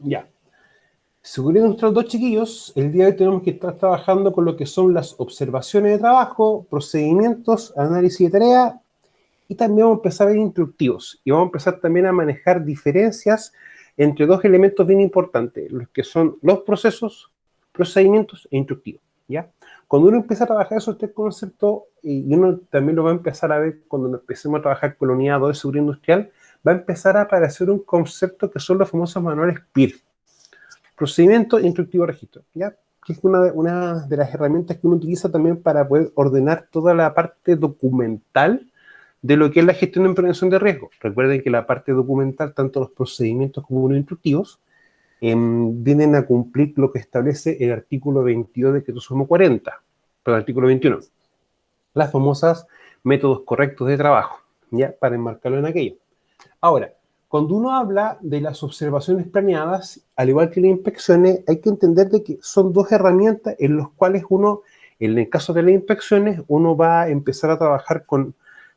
Ya. Seguridad industrial 2, chiquillos, el día de hoy tenemos que estar trabajando con lo que son las observaciones de trabajo, procedimientos, análisis de tarea, y también vamos a empezar a ver instructivos. Y vamos a empezar también a manejar diferencias entre dos elementos bien importantes, los que son los procesos, procedimientos e instructivos, ¿ya? Cuando uno empieza a trabajar esos tres conceptos, y uno también lo va a empezar a ver cuando empecemos a trabajar con la unidad 2 de seguridad industrial, va a empezar a aparecer un concepto que son los famosos manuales PIR, procedimiento instructivo registro, ¿ya? Que es una de las herramientas que uno utiliza también para poder ordenar toda la parte documental de lo que es la gestión de prevención de riesgo. Recuerden que la parte documental, tanto los procedimientos como los instructivos, vienen a cumplir lo que establece el artículo 22 de Decreto Sumo 40, pero el artículo 21. Las famosas métodos correctos de trabajo, ¿ya? Para enmarcarlo en aquello. Ahora, cuando uno habla de las observaciones planeadas, al igual que las inspecciones, hay que entender de que son dos herramientas en las cuales uno, en el caso de las inspecciones, uno va a empezar a trabajar con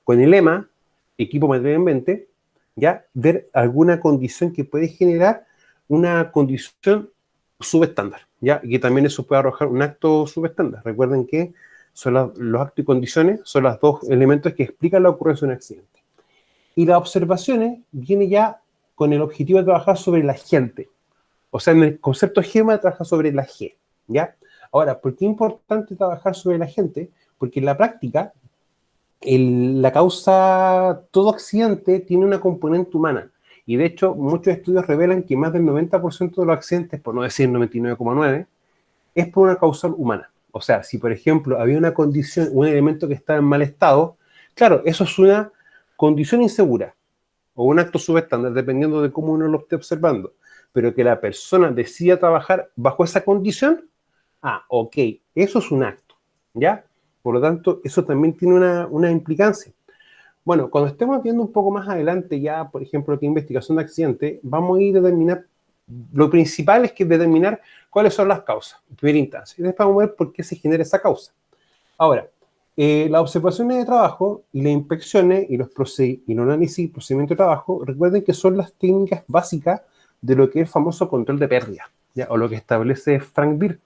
el lema, equipo material ambiente, ya, ver alguna condición que puede generar una condición subestándar, ya, y que también eso puede arrojar un acto subestándar. Recuerden que son los actos y condiciones, son los dos elementos que explican la ocurrencia de un accidente. Y las observaciones viene ya con el objetivo de trabajar sobre la gente. O sea, en el concepto GEMA trabaja sobre la G, ¿ya? Ahora, ¿por qué es importante trabajar sobre la gente? Porque en la práctica, la causa, todo accidente tiene una componente humana. Y de hecho, muchos estudios revelan que más del 90% de los accidentes, por no decir 99,9%, es por una causal humana. O sea, si por ejemplo había una condición, un elemento que estaba en mal estado, claro, eso es una condición insegura o un acto subestándar, dependiendo de cómo uno lo esté observando. Pero que la persona decida trabajar bajo esa condición, ok, eso es un acto, ¿ya? Por lo tanto, eso también tiene una implicancia. Bueno, cuando estemos viendo un poco más adelante ya, por ejemplo, que investigación de accidente, vamos a ir a determinar, lo principal es que determinar cuáles son las causas, en primera instancia. Y después vamos a ver por qué se genera esa causa. Ahora, las observaciones de trabajo y las inspecciones y los análisis y procedimientos de trabajo, recuerden que son las técnicas básicas de lo que es el famoso control de pérdida, ¿ya? O lo que establece Frank Beer,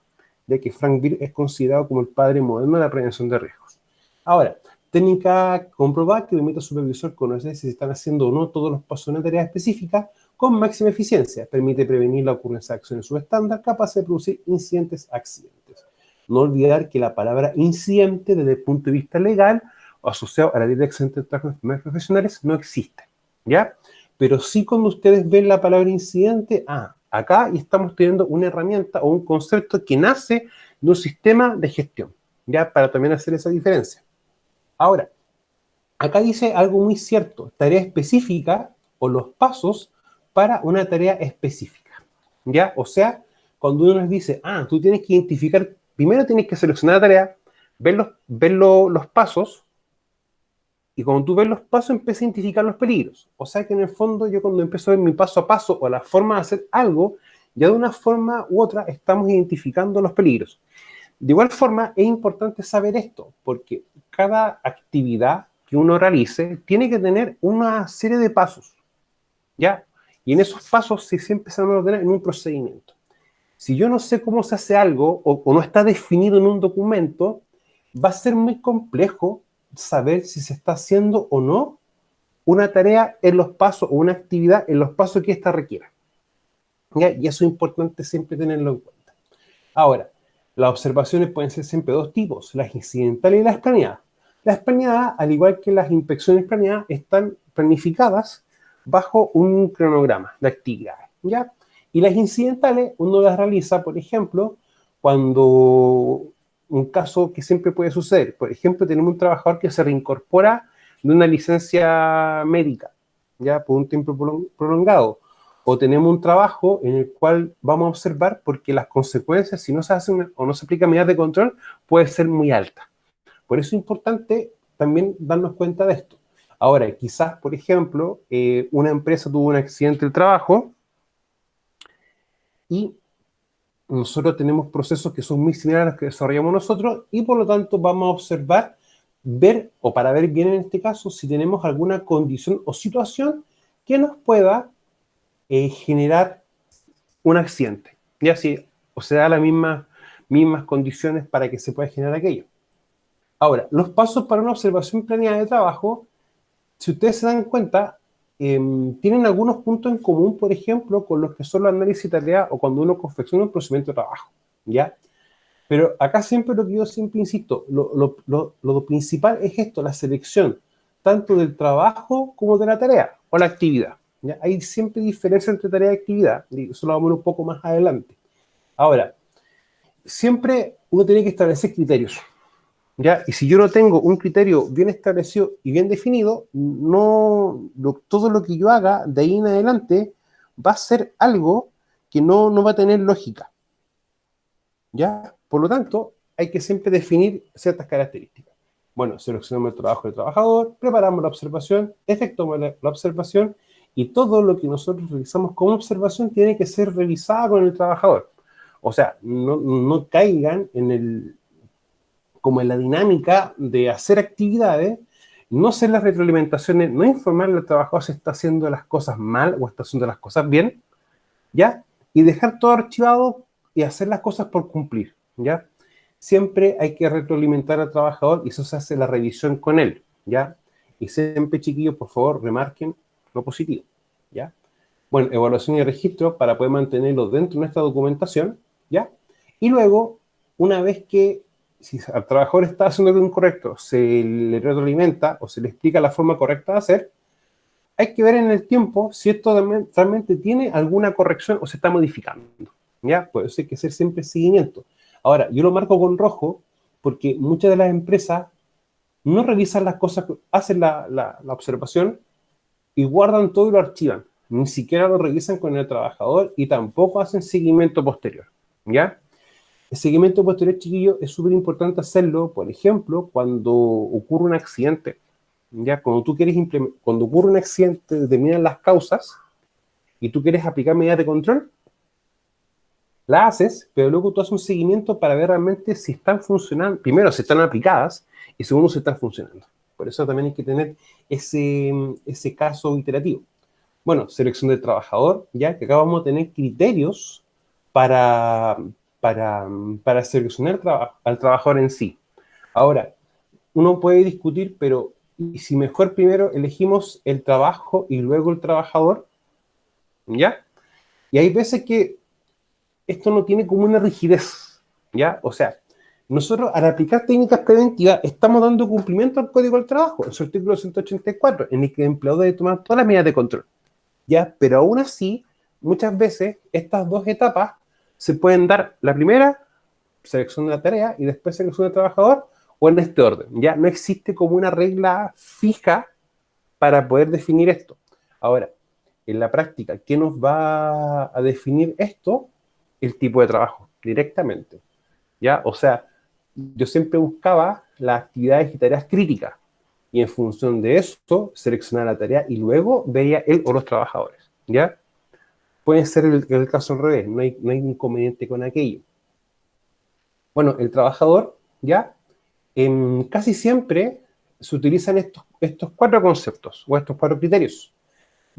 ya que Frank Beer es considerado como el padre moderno de la prevención de riesgos. Ahora, técnica comprobada que permite al supervisor conocer si se están haciendo o no todos los pasos de una tarea específica con máxima eficiencia. Permite prevenir la ocurrencia de acciones subestándar capaces de producir incidentes, accidentes. No olvidar que la palabra incidente, desde el punto de vista legal, o asociado a la ley de accidentes de trabajo de enfermedades profesionales, no existe, ¿ya? Pero sí cuando ustedes ven la palabra incidente, acá estamos teniendo una herramienta o un concepto que nace de un sistema de gestión, ¿ya? Para también hacer esa diferencia. Ahora, acá dice algo muy cierto, tarea específica o los pasos para una tarea específica, ¿ya? O sea, cuando uno nos dice, tú tienes que identificar, primero tienes que seleccionar la tarea, ver los pasos, y cuando tú ves los pasos, empiezas a identificar los peligros. O sea que en el fondo, yo cuando empiezo a ver mi paso a paso o la forma de hacer algo, ya de una forma u otra estamos identificando los peligros. De igual forma, es importante saber esto, porque cada actividad que uno realice tiene que tener una serie de pasos, ¿ya? Y en esos pasos se empiezan a ordenar en un procedimiento. Si yo no sé cómo se hace algo o no está definido en un documento, va a ser muy complejo saber si se está haciendo o no una tarea en los pasos o una actividad en los pasos que ésta requiera, ¿ya? Y eso es importante siempre tenerlo en cuenta. Ahora, las observaciones pueden ser siempre dos tipos, las incidentales y las planeadas. Las planeadas, al igual que las inspecciones planeadas, están planificadas bajo un cronograma de actividades, ¿ya? Y las incidentales uno las realiza, por ejemplo, cuando un caso que siempre puede suceder, por ejemplo, tenemos un trabajador que se reincorpora de una licencia médica, ya por un tiempo prolongado, o tenemos un trabajo en el cual vamos a observar porque las consecuencias, si no se hacen o no se aplican medidas de control, puede ser muy alta. Por eso es importante también darnos cuenta de esto. Ahora, quizás, por ejemplo, una empresa tuvo un accidente del trabajo y nosotros tenemos procesos que son muy similares a los que desarrollamos nosotros y por lo tanto vamos a observar, ver, o para ver bien en este caso, si tenemos alguna condición o situación que nos pueda generar un accidente. Ya sí, o se da las mismas condiciones para que se pueda generar aquello. Ahora, los pasos para una observación planeada de trabajo, si ustedes se dan cuenta, tienen algunos puntos en común, por ejemplo, con los que son los análisis de tarea o cuando uno confecciona un procedimiento de trabajo, ¿ya? Pero acá siempre lo que yo siempre insisto, lo principal es esto, la selección, tanto del trabajo como de la tarea o la actividad, ¿ya? Hay siempre diferencia entre tarea y actividad, y eso lo vamos a ver un poco más adelante. Ahora, siempre uno tiene que establecer criterios, ¿ya? Y si yo no tengo un criterio bien establecido y bien definido, todo lo que yo haga de ahí en adelante va a ser algo que no va a tener lógica, ¿ya? Por lo tanto, hay que siempre definir ciertas características. Bueno, seleccionamos el trabajo del trabajador, preparamos la observación, efectuamos la observación y todo lo que nosotros realizamos como observación tiene que ser revisado con el trabajador. O sea, no caigan como en la dinámica de hacer actividades, no hacer las retroalimentaciones, no informarle al trabajador si está haciendo las cosas mal o está haciendo las cosas bien, ¿ya? Y dejar todo archivado y hacer las cosas por cumplir, ¿ya? Siempre hay que retroalimentar al trabajador y eso se hace la revisión con él, ¿ya? Y siempre, chiquillos, por favor, remarquen lo positivo, ¿ya? Bueno, evaluación y registro para poder mantenerlo dentro de nuestra documentación, ¿ya? Y luego, una vez que si al trabajador está haciendo algo incorrecto, se le retroalimenta o se le explica la forma correcta de hacer, hay que ver en el tiempo si esto realmente tiene alguna corrección o se está modificando, ¿ya? Por eso hay que hacer siempre seguimiento. Ahora, yo lo marco con rojo porque muchas de las empresas no revisan las cosas, hacen la observación y guardan todo y lo archivan. Ni siquiera lo revisan con el trabajador y tampoco hacen seguimiento posterior, ¿ya? El seguimiento posterior, chiquillo, es súper importante hacerlo, por ejemplo, cuando ocurre un accidente, ¿ya? Cuando ocurre un accidente, determinan las causas y tú quieres aplicar medidas de control, la haces, pero luego tú haces un seguimiento para ver realmente si están funcionando, primero, si están aplicadas y segundo, si están funcionando. Por eso también hay que tener ese caso iterativo. Bueno, selección del trabajador, ya que acá vamos a tener criterios para, para seleccionar al trabajador en sí. Ahora, uno puede discutir, pero ¿y si mejor primero elegimos el trabajo y luego el trabajador? ¿Ya? Y hay veces que esto no tiene como una rigidez, ¿ya? O sea, nosotros al aplicar técnicas preventivas estamos dando cumplimiento al Código del Trabajo, en su artículo 184, en el que el empleador debe tomar todas las medidas de control, ¿ya? Pero aún así, muchas veces estas dos etapas se pueden dar, la primera, selección de la tarea, y después selección del trabajador, o en este orden, ¿ya? No existe como una regla fija para poder definir esto. Ahora, en la práctica, ¿qué nos va a definir esto? El tipo de trabajo, directamente, ¿ya? O sea, yo siempre buscaba las actividades y tareas críticas, y en función de eso, seleccionar la tarea y luego veía él o los trabajadores, ¿ya? Puede ser el caso al revés, no hay inconveniente con aquello. Bueno, el trabajador, ¿ya? Casi siempre se utilizan estos cuatro conceptos o estos cuatro criterios,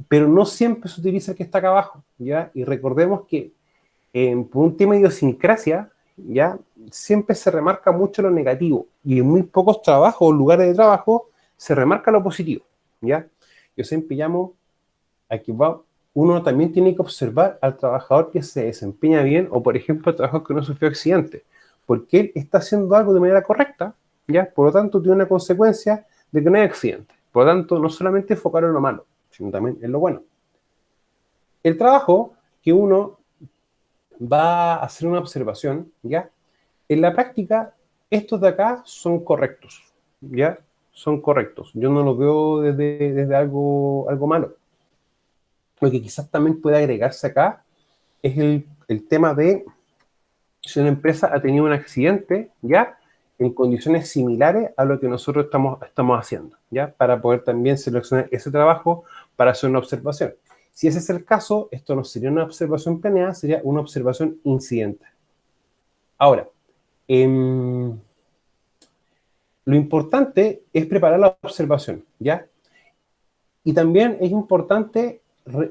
pero no siempre se utiliza el que está acá abajo, ¿ya? Y recordemos que por un tema de idiosincrasia, ¿ya? Siempre se remarca mucho lo negativo y en muy pocos trabajos o lugares de trabajo se remarca lo positivo, ¿ya? Yo siempre llamo a que uno también tiene que observar al trabajador que se desempeña bien o, por ejemplo, al trabajador que no sufrió accidente, porque él está haciendo algo de manera correcta, ¿ya? Por lo tanto, tiene una consecuencia de que no hay accidente. Por lo tanto, no solamente enfocar en lo malo, sino también en lo bueno. El trabajo que uno va a hacer una observación, ¿ya? En la práctica, estos de acá son correctos, ¿ya? Son correctos. Yo no los veo desde algo malo. Lo que quizás también puede agregarse acá es el tema de si una empresa ha tenido un accidente, ¿ya? En condiciones similares a lo que nosotros estamos haciendo, ¿ya? Para poder también seleccionar ese trabajo para hacer una observación. Si ese es el caso, esto no sería una observación planeada, sería una observación incidente. Ahora, lo importante es preparar la observación, ¿ya? Y también es importante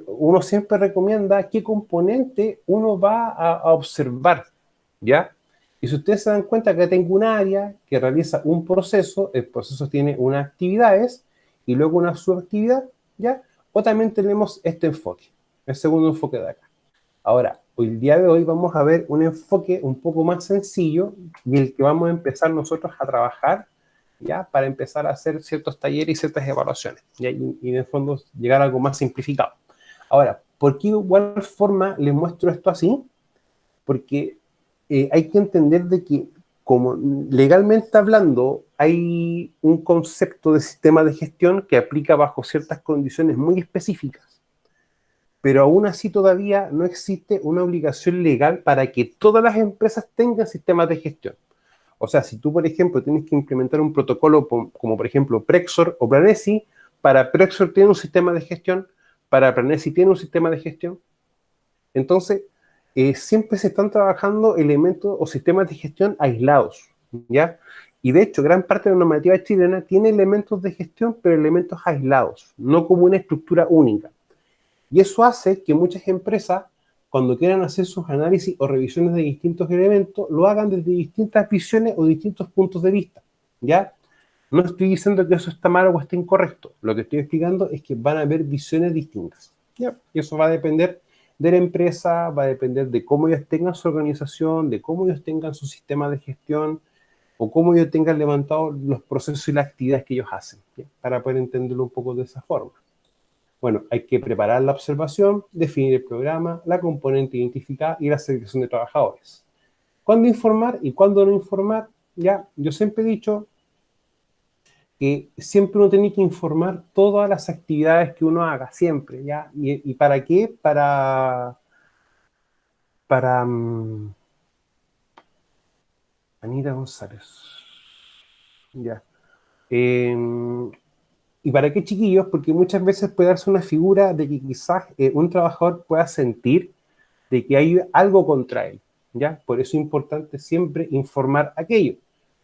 uno siempre recomienda qué componente uno va a observar, ¿ya? Y si ustedes se dan cuenta que tengo un área que realiza un proceso, el proceso tiene unas actividades y luego una subactividad, ¿ya? O también tenemos este enfoque, el segundo enfoque de acá. Ahora, el día de hoy vamos a ver un enfoque un poco más sencillo y el que vamos a empezar nosotros a trabajar, ¿ya? Para empezar a hacer ciertos talleres y ciertas evaluaciones, ¿ya? Y en el fondo llegar a algo más simplificado. Ahora, ¿por qué de igual forma les muestro esto así? Porque hay que entender de que, como legalmente hablando, hay un concepto de sistema de gestión que aplica bajo ciertas condiciones muy específicas, pero aún así todavía no existe una obligación legal para que todas las empresas tengan sistemas de gestión. O sea, si tú, por ejemplo, tienes que implementar un protocolo como, por ejemplo, Prexor o Planesi, para Prexor tiene un sistema de gestión, para Planesi tiene un sistema de gestión. Entonces, siempre se están trabajando elementos o sistemas de gestión aislados, ¿ya? Y de hecho, gran parte de la normativa chilena tiene elementos de gestión, pero elementos aislados, no como una estructura única. Y eso hace que muchas empresas, cuando quieran hacer sus análisis o revisiones de distintos elementos, lo hagan desde distintas visiones o distintos puntos de vista, ¿ya? No estoy diciendo que eso está mal o esté incorrecto. Lo que estoy explicando es que van a haber visiones distintas, ¿ya? Y eso va a depender de la empresa, va a depender de cómo ellos tengan su organización, de cómo ellos tengan su sistema de gestión o cómo ellos tengan levantado los procesos y las actividades que ellos hacen, ¿ya? Para poder entenderlo un poco de esa forma. Bueno, hay que preparar la observación, definir el programa, la componente identificada y la selección de trabajadores. ¿Cuándo informar y cuándo no informar? Ya, yo siempre he dicho que siempre uno tiene que informar todas las actividades que uno haga, siempre, ¿ya? ¿Y para qué? Para Anita González. Ya. Eh, ¿Y para qué, chiquillos? Porque muchas veces puede darse una figura de que quizás un trabajador pueda sentir de que hay algo contra él, ¿ya? Por eso es importante siempre informar aquello.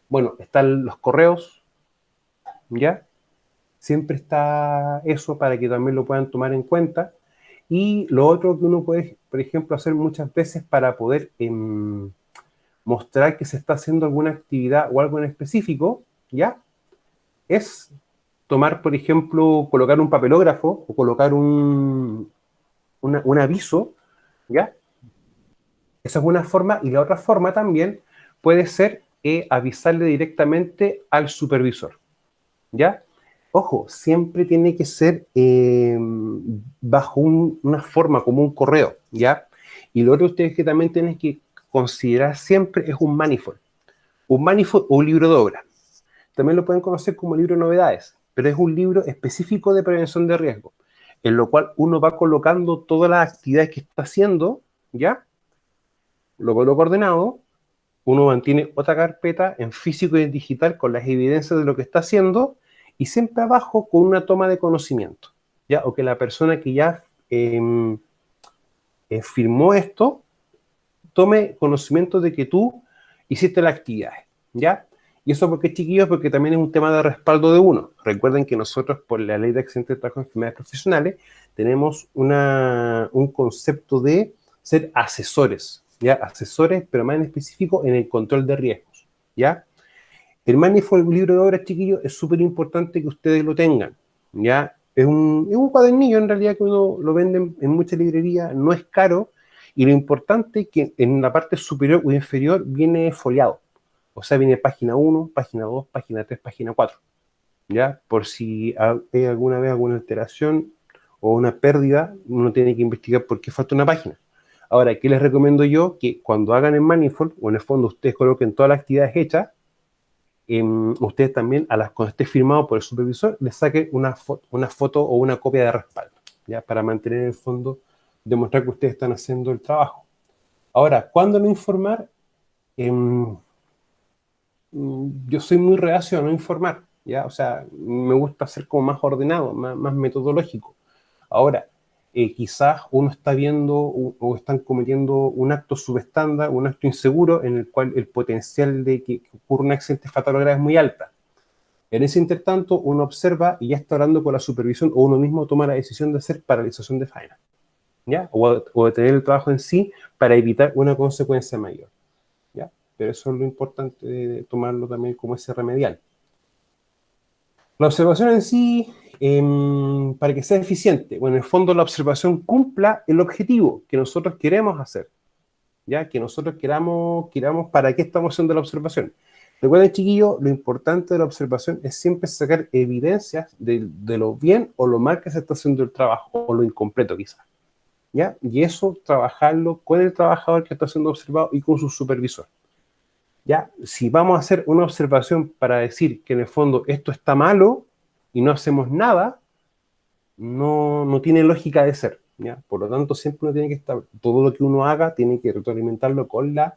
Bueno, están los correos, ¿ya? Siempre está eso para que también lo puedan tomar en cuenta. Y lo otro que uno puede, por ejemplo, hacer muchas veces para poder mostrar que se está haciendo alguna actividad o algo en específico, ¿ya? Es tomar, por ejemplo, colocar un papelógrafo o colocar un aviso, ¿ya? Esa es una forma, y la otra forma también puede ser avisarle directamente al supervisor, ¿ya? Ojo, siempre tiene que ser bajo una forma, como un correo, ¿ya? Y lo otro ustedes que también tienen que considerar siempre es un manifold. Un manifold o un libro de obra. También lo pueden conocer como libro de novedades, pero es un libro específico de prevención de riesgo, en lo cual uno va colocando todas las actividades que está haciendo, ¿ya? Lo coloca ordenado, uno mantiene otra carpeta en físico y en digital con las evidencias de lo que está haciendo y siempre abajo con una toma de conocimiento, ¿ya? O que la persona que ya firmó esto tome conocimiento de que tú hiciste la actividad, ¿ya? Y eso porque, chiquillos, porque también es un tema de respaldo de uno. Recuerden que nosotros, por la ley de accidentes de trabajo y enfermedades profesionales, tenemos un concepto de ser asesores, ¿ya? Asesores, pero más en específico en el control de riesgos, ¿ya? El Manifold libro de obras, chiquillos, es súper importante que ustedes lo tengan, ¿ya? Es un cuadernillo, en realidad, que uno lo vende en muchas librerías, no es caro, y lo importante es que en la parte superior o inferior viene foliado. O sea, viene página 1, página 2, página 3, página 4, ¿ya? Por si hay alguna vez alguna alteración o una pérdida, uno tiene que investigar por qué falta una página. Ahora, ¿qué les recomiendo yo? Que cuando hagan el Manifold, o en el fondo ustedes coloquen todas las actividades hechas, ustedes también, cuando esté firmado por el supervisor, les saquen una foto o una copia de respaldo, ¿ya? Para mantener en el fondo, demostrar que ustedes están haciendo el trabajo. Ahora, ¿cuándo no informar? Yo soy muy reacio a no informar, ¿ya? O sea, me gusta ser como más ordenado, más metodológico. Ahora, quizás uno está viendo o están cometiendo un acto subestándar, un acto inseguro en el cual el potencial de que ocurra un accidente fatal o grave es muy alta. En ese intertanto, uno observa y ya está hablando con la supervisión o uno mismo toma la decisión de hacer paralización de faena, ¿ya? O detener el trabajo en sí para evitar una consecuencia mayor, ¿ya? Pero eso es lo importante de tomarlo también como ese remedial. La observación en sí, para que sea eficiente, bueno, en el fondo la observación cumpla el objetivo que nosotros queremos hacer, ¿ya? Que nosotros queramos para qué estamos haciendo la observación. Recuerden, chiquillos, lo importante de la observación es siempre sacar evidencias de lo bien o lo mal que se está haciendo el trabajo, o lo incompleto quizás, ¿ya? Y eso trabajarlo con el trabajador que está siendo observado y con su supervisor, ¿ya? Si vamos a hacer una observación para decir que en el fondo esto está malo y no hacemos nada, no tiene lógica de ser, ¿ya? Por lo tanto, siempre uno tiene que estar, todo lo que uno haga tiene que retroalimentarlo con la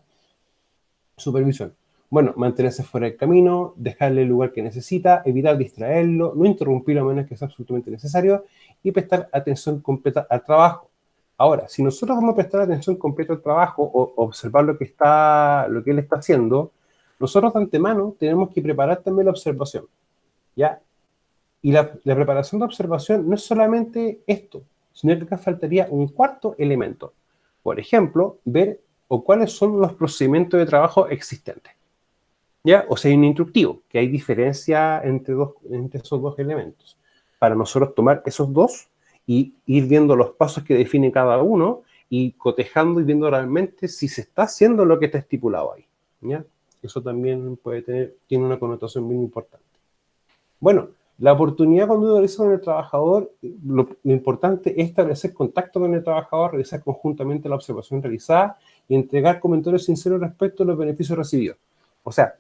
supervisión. Bueno, mantenerse fuera del camino, dejarle el lugar que necesita, evitar distraerlo, no interrumpirlo a menos que sea absolutamente necesario y prestar atención completa al trabajo. Ahora, si nosotros vamos a prestar atención completa al trabajo o observar lo que él está haciendo, nosotros de antemano tenemos que preparar también la observación, ¿ya? Y la preparación de observación no es solamente esto, sino que acá faltaría un cuarto elemento. Por ejemplo, ver o cuáles son los procedimientos de trabajo existentes, ¿ya? O sea, hay un instructivo, que hay diferencia entre esos dos elementos. Para nosotros tomar esos dos y ir viendo los pasos que define cada uno y cotejando y viendo realmente si se está haciendo lo que está estipulado ahí, ¿ya? Eso también tiene una connotación muy importante. Bueno, la oportunidad cuando uno realiza con el trabajador, lo importante es establecer contacto con el trabajador, realizar conjuntamente la observación realizada y entregar comentarios sinceros respecto a los beneficios recibidos. O sea,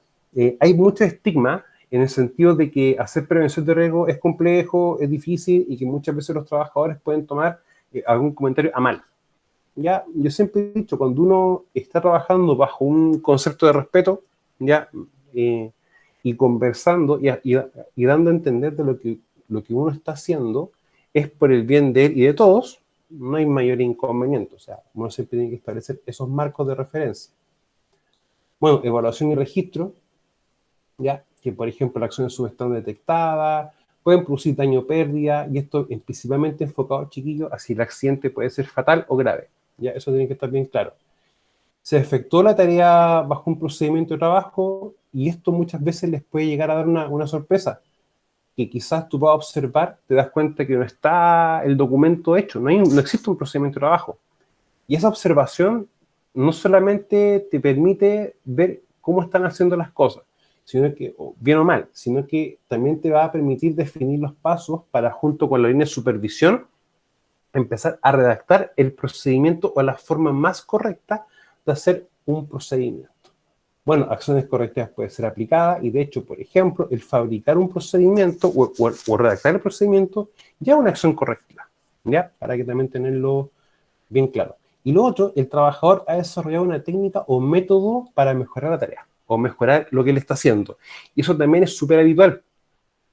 hay mucho estigma en el sentido de que hacer prevención de riesgo es complejo, es difícil y que muchas veces los trabajadores pueden tomar algún comentario a mal. Ya, yo siempre he dicho, cuando uno está trabajando bajo un concepto de respeto, ya, y conversando y dando a entender de lo que uno está haciendo es por el bien de él y de todos, no hay mayor inconveniente. O sea, uno siempre tiene que establecer esos marcos de referencia. Bueno, evaluación y registro, ya, que por ejemplo las acciones subestán detectadas, pueden producir daño o pérdida, y esto es principalmente enfocado, chiquillos, a si el accidente puede ser fatal o grave. Ya, eso tiene que estar bien claro. Se efectuó la tarea bajo un procedimiento de trabajo y esto muchas veces les puede llegar a dar una sorpresa, que quizás tú vas a observar, te das cuenta que no está el documento hecho, no existe un procedimiento de trabajo. Y esa observación no solamente te permite ver cómo están haciendo las cosas, sino que, bien o mal, sino que también te va a permitir definir los pasos para, junto con la línea de supervisión, empezar a redactar el procedimiento o la forma más correcta de hacer un procedimiento. Bueno, acciones correctas pueden ser aplicadas y de hecho, por ejemplo, el fabricar un procedimiento o redactar el procedimiento ya es una acción correctiva, ¿ya? Para que también tenerlo bien claro. Y lo otro, el trabajador ha desarrollado una técnica o método para mejorar la tarea o mejorar lo que él está haciendo. Y eso también es súper habitual.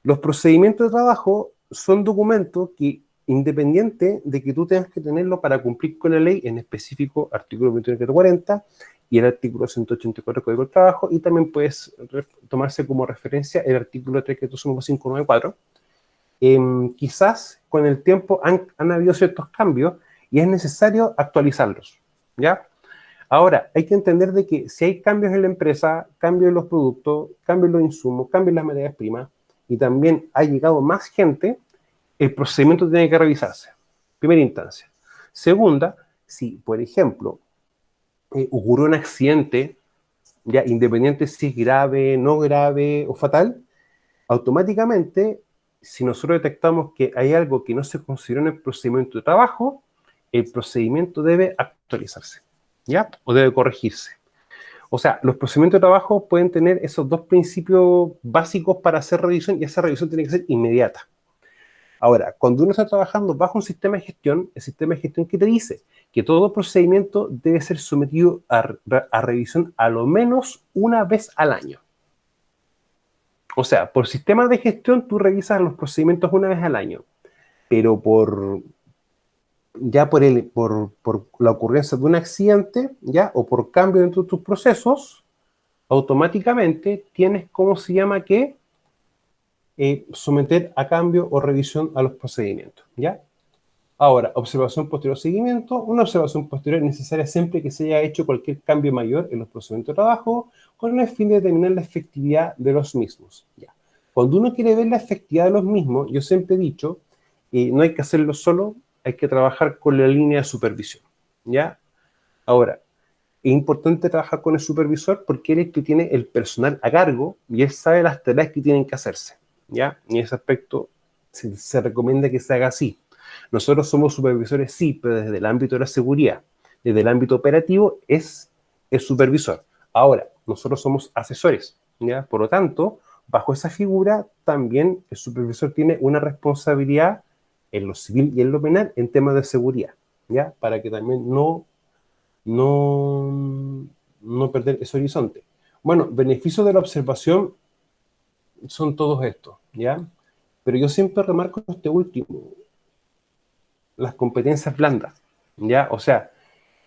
Los procedimientos de trabajo son documentos que, independiente de que tú tengas que tenerlo para cumplir con la ley, en específico artículo 21.40 y el artículo 184 del Código del Trabajo, y también puedes tomarse como referencia el artículo 3.594, quizás con el tiempo han habido ciertos cambios y es necesario actualizarlos, ¿ya? Ahora, hay que entender de que si hay cambios en la empresa, cambios en los productos, cambios en los insumos, cambios en las materias primas, y también ha llegado más gente, el procedimiento tiene que revisarse. Primera instancia. Segunda, si, por ejemplo, ocurrió un accidente, ya independiente si es grave, no grave o fatal, automáticamente, si nosotros detectamos que hay algo que no se consideró en el procedimiento de trabajo, el procedimiento debe actualizarse, ¿ya? O debe corregirse. O sea, los procedimientos de trabajo pueden tener esos dos principios básicos para hacer revisión y esa revisión tiene que ser inmediata. Ahora, cuando uno está trabajando bajo un sistema de gestión, el sistema de gestión que te dice que todo procedimiento debe ser sometido a revisión a lo menos una vez al año. O sea, por sistema de gestión tú revisas los procedimientos una vez al año, pero por la ocurrencia de un accidente, ya, o por cambio dentro de tus procesos, automáticamente tienes, ¿cómo se llama qué? someter a cambio o revisión a los procedimientos, ¿ya? Ahora, observación posterior o seguimiento. Una observación posterior es necesaria siempre que se haya hecho cualquier cambio mayor en los procedimientos de trabajo con el fin de determinar la efectividad de los mismos, ¿ya? Cuando uno quiere ver la efectividad de los mismos, yo siempre he dicho, no hay que hacerlo solo, hay que trabajar con la línea de supervisión, ¿ya? Ahora, es importante trabajar con el supervisor porque él es el que tiene el personal a cargo y él sabe las tareas que tienen que hacerse, ¿ya? Y en ese aspecto se recomienda que se haga así. Nosotros somos supervisores, sí, pero desde el ámbito de la seguridad. Desde el ámbito operativo es el supervisor. Ahora, nosotros somos asesores, ¿ya? Por lo tanto, bajo esa figura, también el supervisor tiene una responsabilidad en lo civil y en lo penal en temas de seguridad, ¿ya? Para que también no perder ese horizonte. Bueno, beneficios de la observación son todos estos, ¿ya? Pero yo siempre remarco este último, las competencias blandas, ¿ya? O sea,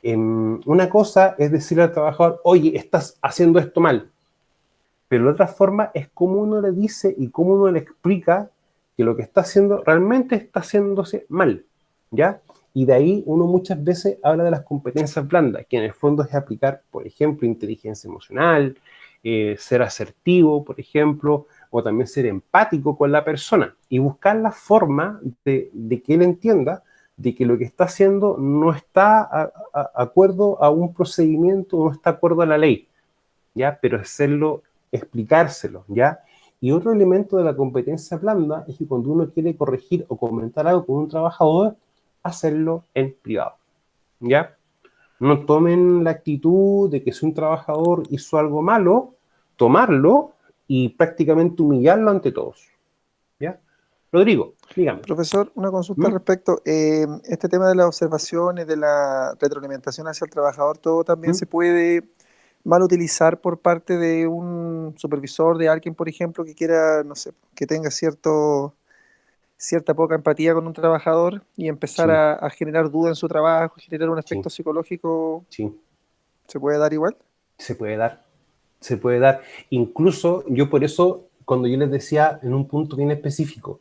una cosa es decirle al trabajador, oye, estás haciendo esto mal, pero la otra forma es cómo uno le dice y cómo uno le explica que lo que está haciendo realmente está haciéndose mal, ¿ya? Y de ahí uno muchas veces habla de las competencias blandas, que en el fondo es aplicar, por ejemplo, inteligencia emocional, ser asertivo, por ejemplo, o también ser empático con la persona y buscar la forma de que él entienda de que lo que está haciendo no está acuerdo a un procedimiento, no está acuerdo a la ley, ¿ya? Pero hacerlo, explicárselo, ¿ya? Y otro elemento de la competencia blanda es que cuando uno quiere corregir o comentar algo con un trabajador, hacerlo en privado, ¿ya? No tomen la actitud de que si un trabajador hizo algo malo, tomarlo y prácticamente humillarlo ante todos, ¿ya? Rodrigo, dígame. Profesor, una consulta ¿Mm? al respecto. Este tema de las observaciones, de la retroalimentación hacia el trabajador, ¿todo también ¿Mm? se puede mal utilizar por parte de un supervisor, de alguien, por ejemplo, que quiera, no sé, que tenga cierta poca empatía con un trabajador y empezar Sí, a generar duda en su trabajo, generar un sí, efecto psicológico? sí, ¿Se puede dar igual? se puede dar, se puede dar. Incluso yo por eso, cuando yo les decía en un punto bien específico,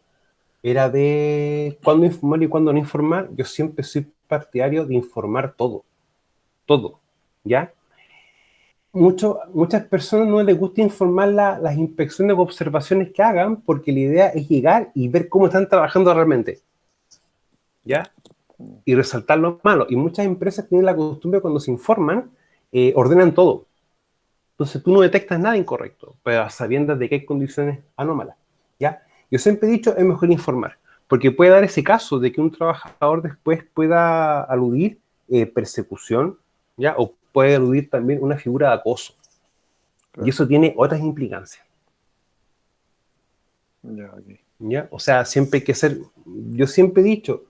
era de cuándo informar y cuándo no informar, yo siempre soy partidario de informar todo, todo, ¿ya? Muchas personas no les gusta informar las inspecciones o observaciones que hagan porque la idea es llegar y ver cómo están trabajando realmente, ¿ya? Y resaltar lo malo. Y muchas empresas tienen la costumbre cuando se informan, ordenan todo. Entonces tú no detectas nada incorrecto, pero a sabiendas de que hay condiciones anómalas, ¿ya? Yo siempre he dicho, es mejor informar, porque puede dar ese caso de que un trabajador después pueda aludir persecución, ¿ya? O puede aludir también una figura de acoso. Y Claro. eso tiene otras implicancias, Ya, ok. ¿ya? O sea, siempre hay que ser, yo siempre he dicho,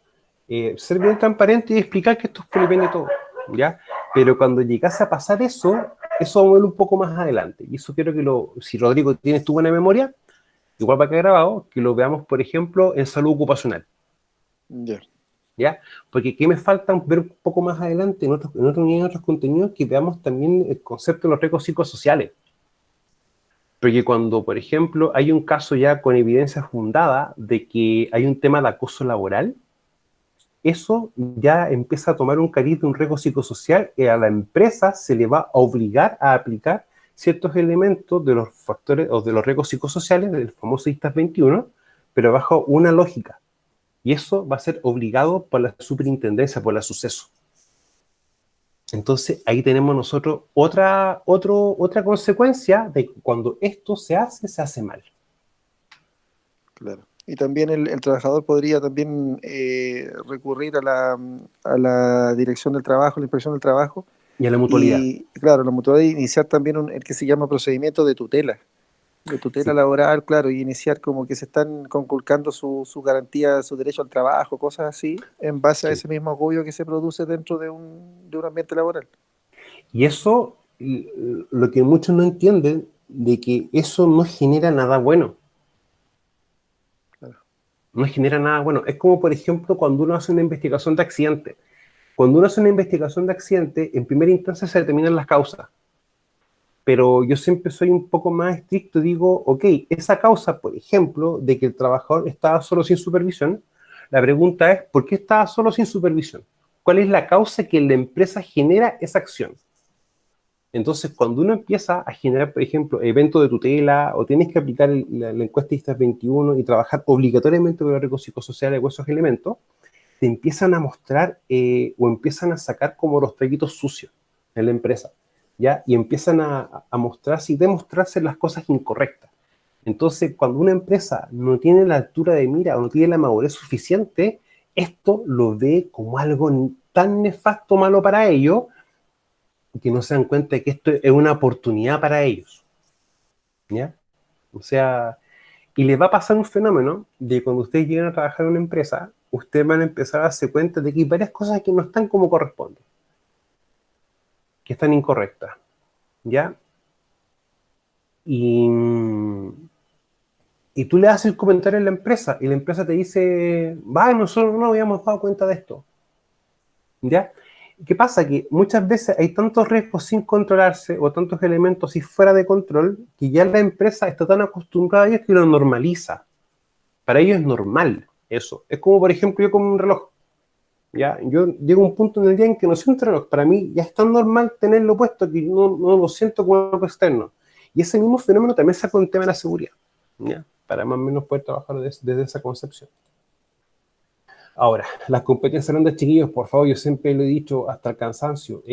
ser bien transparente y explicar que esto depende de todo, ¿ya? Pero cuando llegase a pasar eso, eso vamos a ver un poco más adelante. Y eso quiero que si Rodrigo tienes tu buena memoria, igual va a quedar grabado, que lo veamos, por ejemplo, en salud ocupacional, Ya. ¿ya? Porque aquí me falta ver un poco más adelante en otros contenidos que veamos también el concepto de los riesgos psicosociales. Porque cuando, por ejemplo, hay un caso ya con evidencia fundada de que hay un tema de acoso laboral, eso ya empieza a tomar un cariz de un riesgo psicosocial y a la empresa se le va a obligar a aplicar ciertos elementos de los factores o de los riesgos psicosociales del famoso ISTAS 21, pero bajo una lógica. Y eso va a ser obligado por la superintendencia, por la suceso. Entonces ahí tenemos nosotros otra consecuencia de que cuando esto se hace mal. Claro. Y también el trabajador podría también recurrir a la dirección del trabajo, la inspección del trabajo, Y a la mutualidad. y claro, la mutualidad iniciar también el que se llama procedimiento de tutela Sí, laboral, claro, y iniciar como que se están conculcando su garantía, su derecho al trabajo, cosas así, en base a sí. ese mismo agobio que se produce dentro de un ambiente laboral. Y eso, lo que muchos no entienden, de que eso no genera nada bueno. Claro. No genera nada bueno. Es como, por ejemplo, cuando uno hace una investigación de accidente. Cuando uno hace una investigación de accidente, en primera instancia se determinan las causas. pero yo siempre soy un poco más estricto, digo, ok, esa causa, por ejemplo, de que el trabajador estaba solo sin supervisión, la pregunta es, ¿por qué estaba solo sin supervisión? ¿Cuál es la causa que la empresa genera esa acción? Entonces, cuando uno empieza a generar, por ejemplo, eventos de tutela, o tienes que aplicar la encuesta ISTAS 21 y trabajar obligatoriamente con los riesgos psicosociales o esos elementos, te empiezan a mostrar o empiezan a sacar como los traguitos sucios en la empresa, ¿ya? Y empiezan a mostrarse y demostrarse las cosas incorrectas. Entonces, cuando una empresa no tiene la altura de mira o no tiene la madurez suficiente, esto lo ve como algo tan nefasto, malo para ellos, que no se dan cuenta de que esto es una oportunidad para ellos, ¿ya? O sea, y les va a pasar un fenómeno de cuando ustedes lleguen a trabajar en una empresa, ustedes van a empezar a darse cuenta de que hay varias cosas que no están como corresponde, que están incorrectas, ¿ya? Y, y tú le haces el comentario a la empresa, y la empresa te dice, va, nosotros no nos habíamos dado cuenta de esto, ¿ya? ¿Qué pasa? Que muchas veces hay tantos riesgos sin controlarse o tantos elementos así fuera de control que ya la empresa está tan acostumbrada a ellos que lo normaliza. Para ellos es normal eso. Es como, por ejemplo, yo como un reloj. ¿Ya? Yo llego a un punto en el día en que no siento un reloj. Para mí ya es tan normal tenerlo puesto que no lo siento como algo externo. Y ese mismo fenómeno también se da con el tema de la seguridad, ¿ya? Para más o menos poder trabajar desde esa concepción. Ahora, las competencias grandes, chiquillos, por favor, yo siempre lo he dicho hasta el cansancio,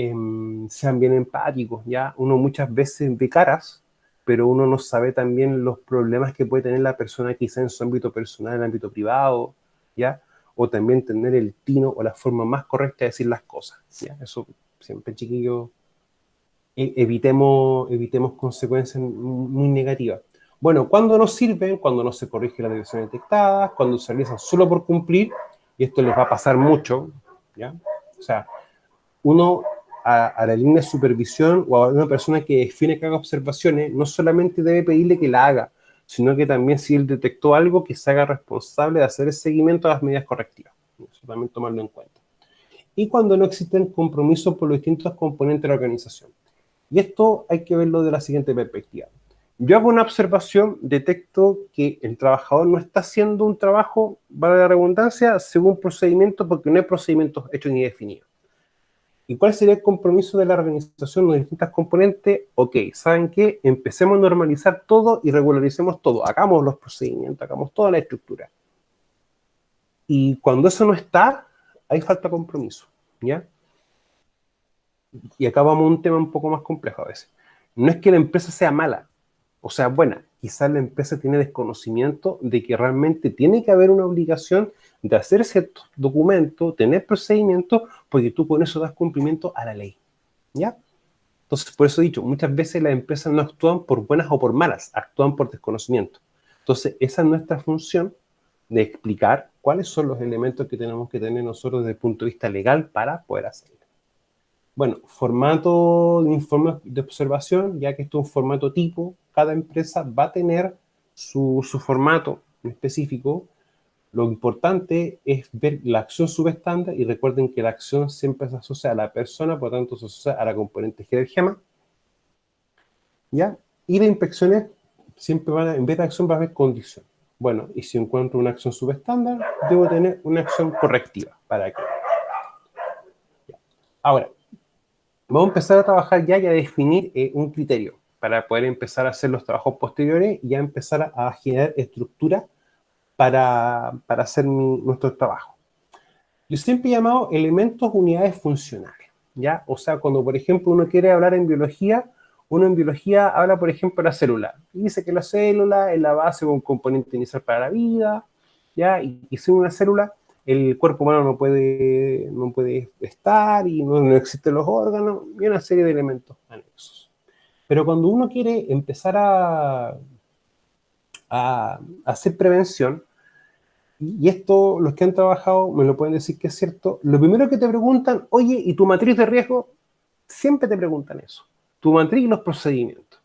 sean bien empáticos, ¿ya? Uno muchas veces ve caras, pero uno no sabe también los problemas que puede tener la persona quizá en su ámbito personal, en el ámbito privado, ¿ya? O también tener el tino o la forma más correcta de decir las cosas, ¿ya? Eso siempre, chiquillos, evitemos consecuencias muy negativas. Bueno, cuando no sirven, cuando no se corrige las direcciones detectadas, cuando se realizan solo por cumplir, y esto les va a pasar mucho, ¿ya? O sea, uno a la línea de supervisión o a una persona que define que haga observaciones, no solamente debe pedirle que la haga, sino que también si él detectó algo, que se haga responsable de hacer el seguimiento a las medidas correctivas. Eso también tomarlo en cuenta. Y cuando no existen compromisos por los distintos componentes de la organización. Y esto hay que verlo de la siguiente perspectiva. Yo hago una observación, detecto que el trabajador no está haciendo un trabajo, vale la redundancia, según procedimiento, porque no hay procedimientos hechos ni definidos. ¿Y cuál sería el compromiso de la organización, los distintos componentes? Ok, ¿saben qué? Empecemos a normalizar todo y regularicemos todo. Hagamos los procedimientos, hagamos toda la estructura. Y cuando eso no está, hay falta de compromiso, ¿ya? Y acá vamos a un tema un poco más complejo a veces. No es que la empresa sea mala o sea buena, quizás la empresa tiene desconocimiento de que realmente tiene que haber una obligación de hacer ciertos documentos, tener procedimientos, porque tú con eso das cumplimiento a la ley, ¿ya? Entonces, por eso he dicho, muchas veces las empresas no actúan por buenas o por malas, actúan por desconocimiento. Entonces, esa es nuestra función de explicar cuáles son los elementos que tenemos que tener nosotros desde el punto de vista legal para poder hacerlo. Bueno, formato de informe de observación, ya que esto es un formato tipo, cada empresa va a tener su formato específico. Lo importante es ver la acción subestándar y recuerden que la acción siempre se asocia a la persona, por lo tanto se asocia a la componente G del GEMA, ¿ya? Y las inspecciones siempre van a, en vez de acción va a haber condición. Bueno, y si encuentro una acción subestándar, debo tener una acción correctiva. ¿Para qué? Ahora, vamos a empezar a trabajar ya y a definir un criterio para poder empezar a hacer los trabajos posteriores y ya empezar a generar estructura para hacer nuestro trabajo. Yo siempre he llamado elementos unidades funcionales, ¿ya? O sea, cuando, por ejemplo, uno quiere hablar en biología, uno en biología habla, por ejemplo, de la célula. Y dice que la célula es la base de un componente inicial para la vida, ¿ya? Y sin una célula, el cuerpo humano no puede estar y no existen los órganos y una serie de elementos anexos. Pero cuando uno quiere empezar a hacer prevención, y esto, los que han trabajado me lo pueden decir que es cierto, lo primero que te preguntan, oye, ¿y tu matriz de riesgo? Siempre te preguntan eso. Tu matriz y los procedimientos.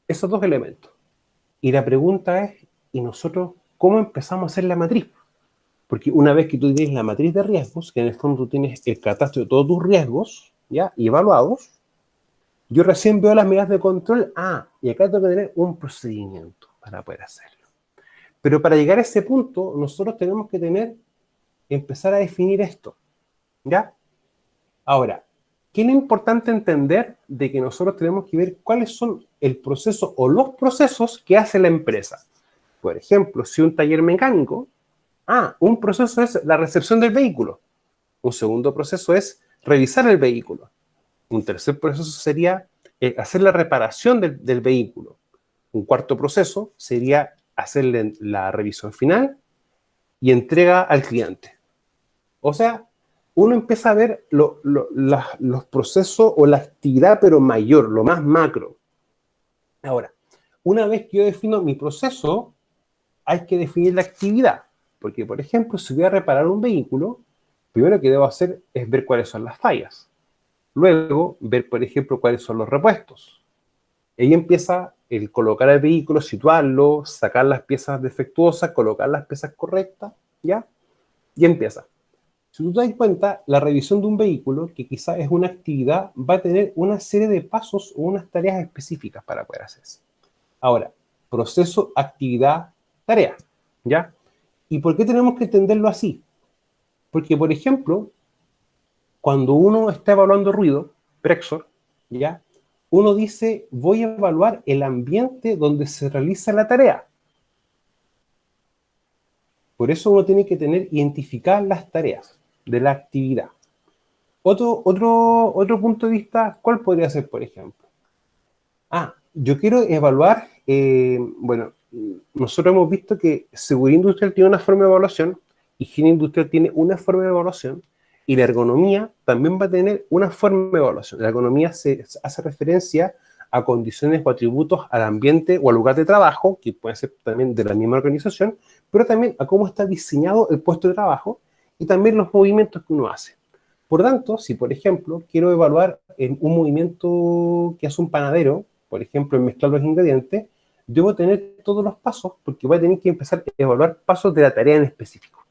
Esos dos elementos. Y la pregunta es, ¿y nosotros cómo empezamos a hacer la matriz? Porque una vez que tú tienes la matriz de riesgos, que en el fondo tú tienes el catastro de todos tus riesgos, ¿ya? Y evaluados, Yo recién veo las medidas de control, y acá tengo que tener un procedimiento para poder hacerlo. Pero para llegar a ese punto, nosotros tenemos que empezar a definir esto, ¿ya? Ahora, ¿qué es lo importante entender de que nosotros tenemos que ver cuáles son el proceso o los procesos que hace la empresa? Por ejemplo, si un taller mecánico, un proceso es la recepción del vehículo. Un segundo proceso es revisar el vehículo. Un tercer proceso sería hacer la reparación del vehículo. Un cuarto proceso sería hacerle la revisión final y entrega al cliente. O sea, uno empieza a ver los procesos o la actividad, pero mayor, lo más macro. Ahora, una vez que yo defino mi proceso, hay que definir la actividad. Porque, por ejemplo, si voy a reparar un vehículo, primero que debo hacer es ver cuáles son las fallas. Luego, ver, por ejemplo, cuáles son los repuestos. Ahí empieza el colocar el vehículo, situarlo, sacar las piezas defectuosas, colocar las piezas correctas, ¿ya? Y empieza. Si tú te das cuenta, la revisión de un vehículo, que quizás es una actividad, va a tener una serie de pasos o unas tareas específicas para poder hacerse. Ahora, proceso, actividad, tarea, ¿ya? ¿Y por qué tenemos que entenderlo así? Porque, por ejemplo, cuando uno está evaluando ruido, Prexor, ¿ya? Uno dice, voy a evaluar el ambiente donde se realiza la tarea. Por eso uno tiene que identificar las tareas de la actividad. Otro punto de vista, ¿cuál podría ser, por ejemplo? Yo quiero evaluar, nosotros hemos visto que seguridad industrial tiene una forma de evaluación, higiene industrial tiene una forma de evaluación, y la ergonomía también va a tener una forma de evaluación. La ergonomía se hace referencia a condiciones o atributos al ambiente o al lugar de trabajo, que puede ser también de la misma organización, pero también a cómo está diseñado el puesto de trabajo y también los movimientos que uno hace. Por tanto, si por ejemplo quiero evaluar un movimiento que hace un panadero, por ejemplo en mezclar los ingredientes, debo tener todos los pasos porque voy a tener que empezar a evaluar pasos de la tarea en específico.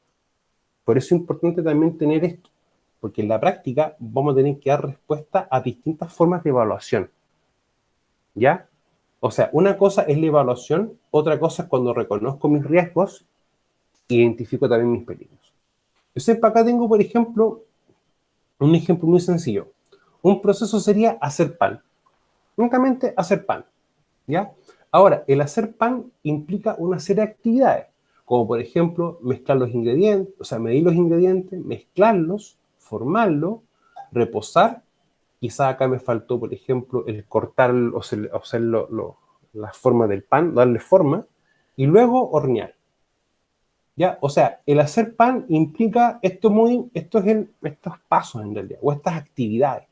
Por eso es importante también tener esto, porque en la práctica vamos a tener que dar respuesta a distintas formas de evaluación, ¿ya? O sea, una cosa es la evaluación, otra cosa es cuando reconozco mis riesgos e identifico también mis peligros. Entonces, para acá tengo, por ejemplo, un ejemplo muy sencillo. Un proceso sería hacer pan. Únicamente hacer pan, ¿ya? Ahora, el hacer pan implica una serie de actividades, como por ejemplo mezclar los ingredientes, o sea, medir los ingredientes, mezclarlos, formarlos, reposar. Quizá acá me faltó, por ejemplo, el cortar o hacer la forma del pan, darle forma, y luego hornear. ¿Ya? O sea, el hacer pan implica estos pasos en realidad, o estas actividades.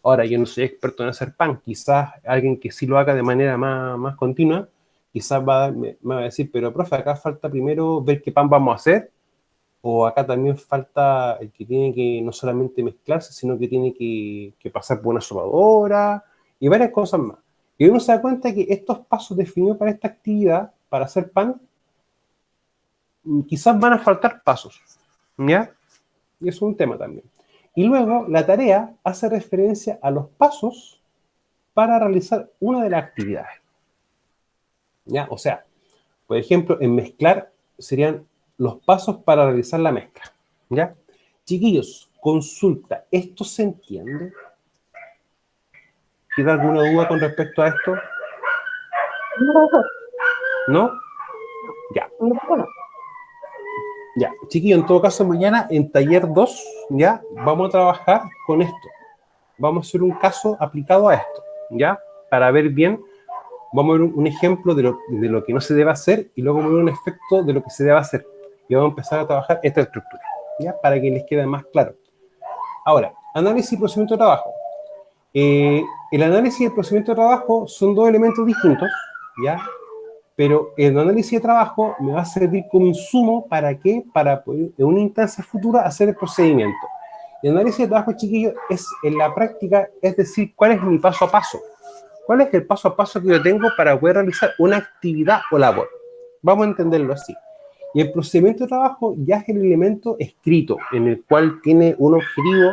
Ahora, yo no soy experto en hacer pan, quizás alguien que sí lo haga de manera más continua, quizás me va a decir, pero profe, acá falta primero ver qué pan vamos a hacer, o acá también falta el que tiene que no solamente mezclarse, sino que tiene que pasar por una sobadora, y varias cosas más. Y uno se da cuenta que estos pasos definidos para esta actividad, para hacer pan, quizás van a faltar pasos, ¿ya? Y eso es un tema también. Y luego, la tarea hace referencia a los pasos para realizar una de las actividades, ¿ya? O sea, por ejemplo, en mezclar serían los pasos para realizar la mezcla, ¿ya? Chiquillos, consulta, ¿esto se entiende? ¿Queda alguna duda con respecto a esto? ¿No? Ya. Ya, chiquillos, en todo caso, mañana en taller 2, ya, vamos a trabajar con esto. Vamos a hacer un caso aplicado a esto, ¿ya? Para ver bien, vamos a ver un ejemplo de lo que no se debe hacer y luego vamos a ver un efecto de lo que se debe hacer. Y vamos a empezar a trabajar esta estructura, ¿ya? Para que les quede más claro. Ahora, análisis y procedimiento de trabajo. El análisis y el procedimiento de trabajo son dos elementos distintos, ¿ya? Pero el análisis de trabajo me va a servir como insumo, ¿para qué? Para poder, en una instancia futura, hacer el procedimiento. El análisis de trabajo, chiquillos, es en la práctica, es decir, ¿cuál es mi paso a paso? ¿Cuál es el paso a paso que yo tengo para poder realizar una actividad o labor? Vamos a entenderlo así. Y el procedimiento de trabajo ya es el elemento escrito, en el cual tiene un objetivo,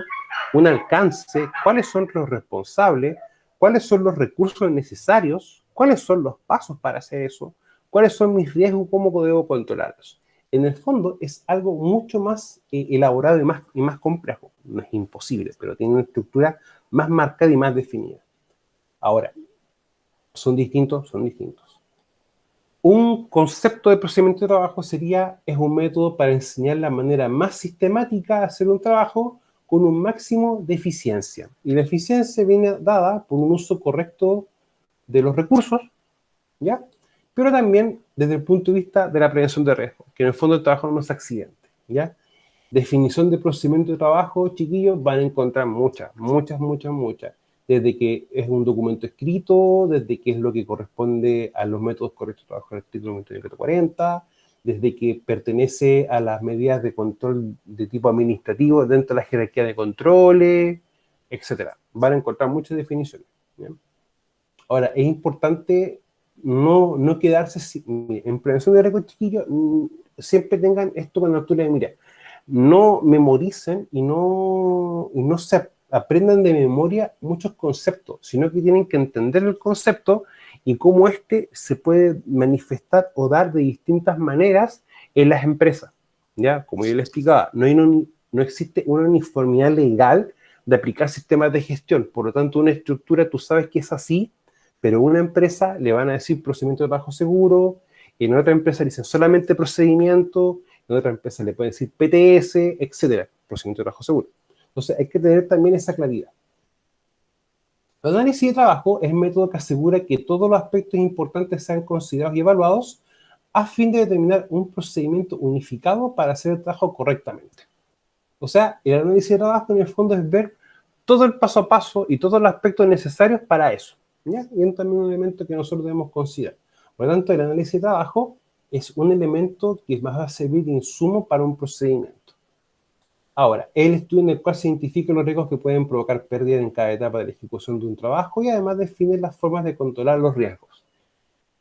un alcance, cuáles son los responsables, cuáles son los recursos necesarios, cuáles son los pasos para hacer eso, cuáles son mis riesgos, cómo debo controlarlos. En el fondo es algo mucho más elaborado y más complejo. No es imposible, pero tiene una estructura más marcada y más definida. Ahora, ¿son distintos? Son distintos. Un concepto de procedimiento de trabajo es un método para enseñar la manera más sistemática de hacer un trabajo con un máximo de eficiencia. Y la eficiencia viene dada por un uso correcto de los recursos, ¿ya? Pero también desde el punto de vista de la prevención de riesgos, que en el fondo el trabajo no es accidente, ¿ya? Definición de procedimiento de trabajo, chiquillos, van a encontrar muchas. Desde que es un documento escrito, desde que es lo que corresponde a los métodos correctos de trabajo del título 40, desde que pertenece a las medidas de control de tipo administrativo dentro de la jerarquía de controles, etcétera. Van a encontrar muchas definiciones, ¿bien? Ahora, es importante no quedarse en prevención de riesgos, chiquillos, siempre tengan esto con la altura de mira. No memoricen y no se aprendan de memoria muchos conceptos, sino que tienen que entender el concepto y cómo este se puede manifestar o dar de distintas maneras en las empresas. ¿Ya? Como yo les explicaba, no existe una uniformidad legal de aplicar sistemas de gestión. Por lo tanto, una estructura tú sabes que es así, pero a una empresa le van a decir procedimiento de trabajo seguro, en otra empresa le dicen solamente procedimiento, en otra empresa le pueden decir PTS, etcétera, procedimiento de trabajo seguro. Entonces hay que tener también esa claridad. El análisis de trabajo es un método que asegura que todos los aspectos importantes sean considerados y evaluados a fin de determinar un procedimiento unificado para hacer el trabajo correctamente. O sea, el análisis de trabajo en el fondo es ver todo el paso a paso y todos los aspectos necesarios para eso, ¿ya? Y es también un elemento que nosotros debemos considerar. Por lo tanto, el análisis de trabajo es un elemento que va a servir de insumo para un procedimiento. Ahora, el estudio en el cual se identifican los riesgos que pueden provocar pérdida en cada etapa de la ejecución de un trabajo y además define las formas de controlar los riesgos.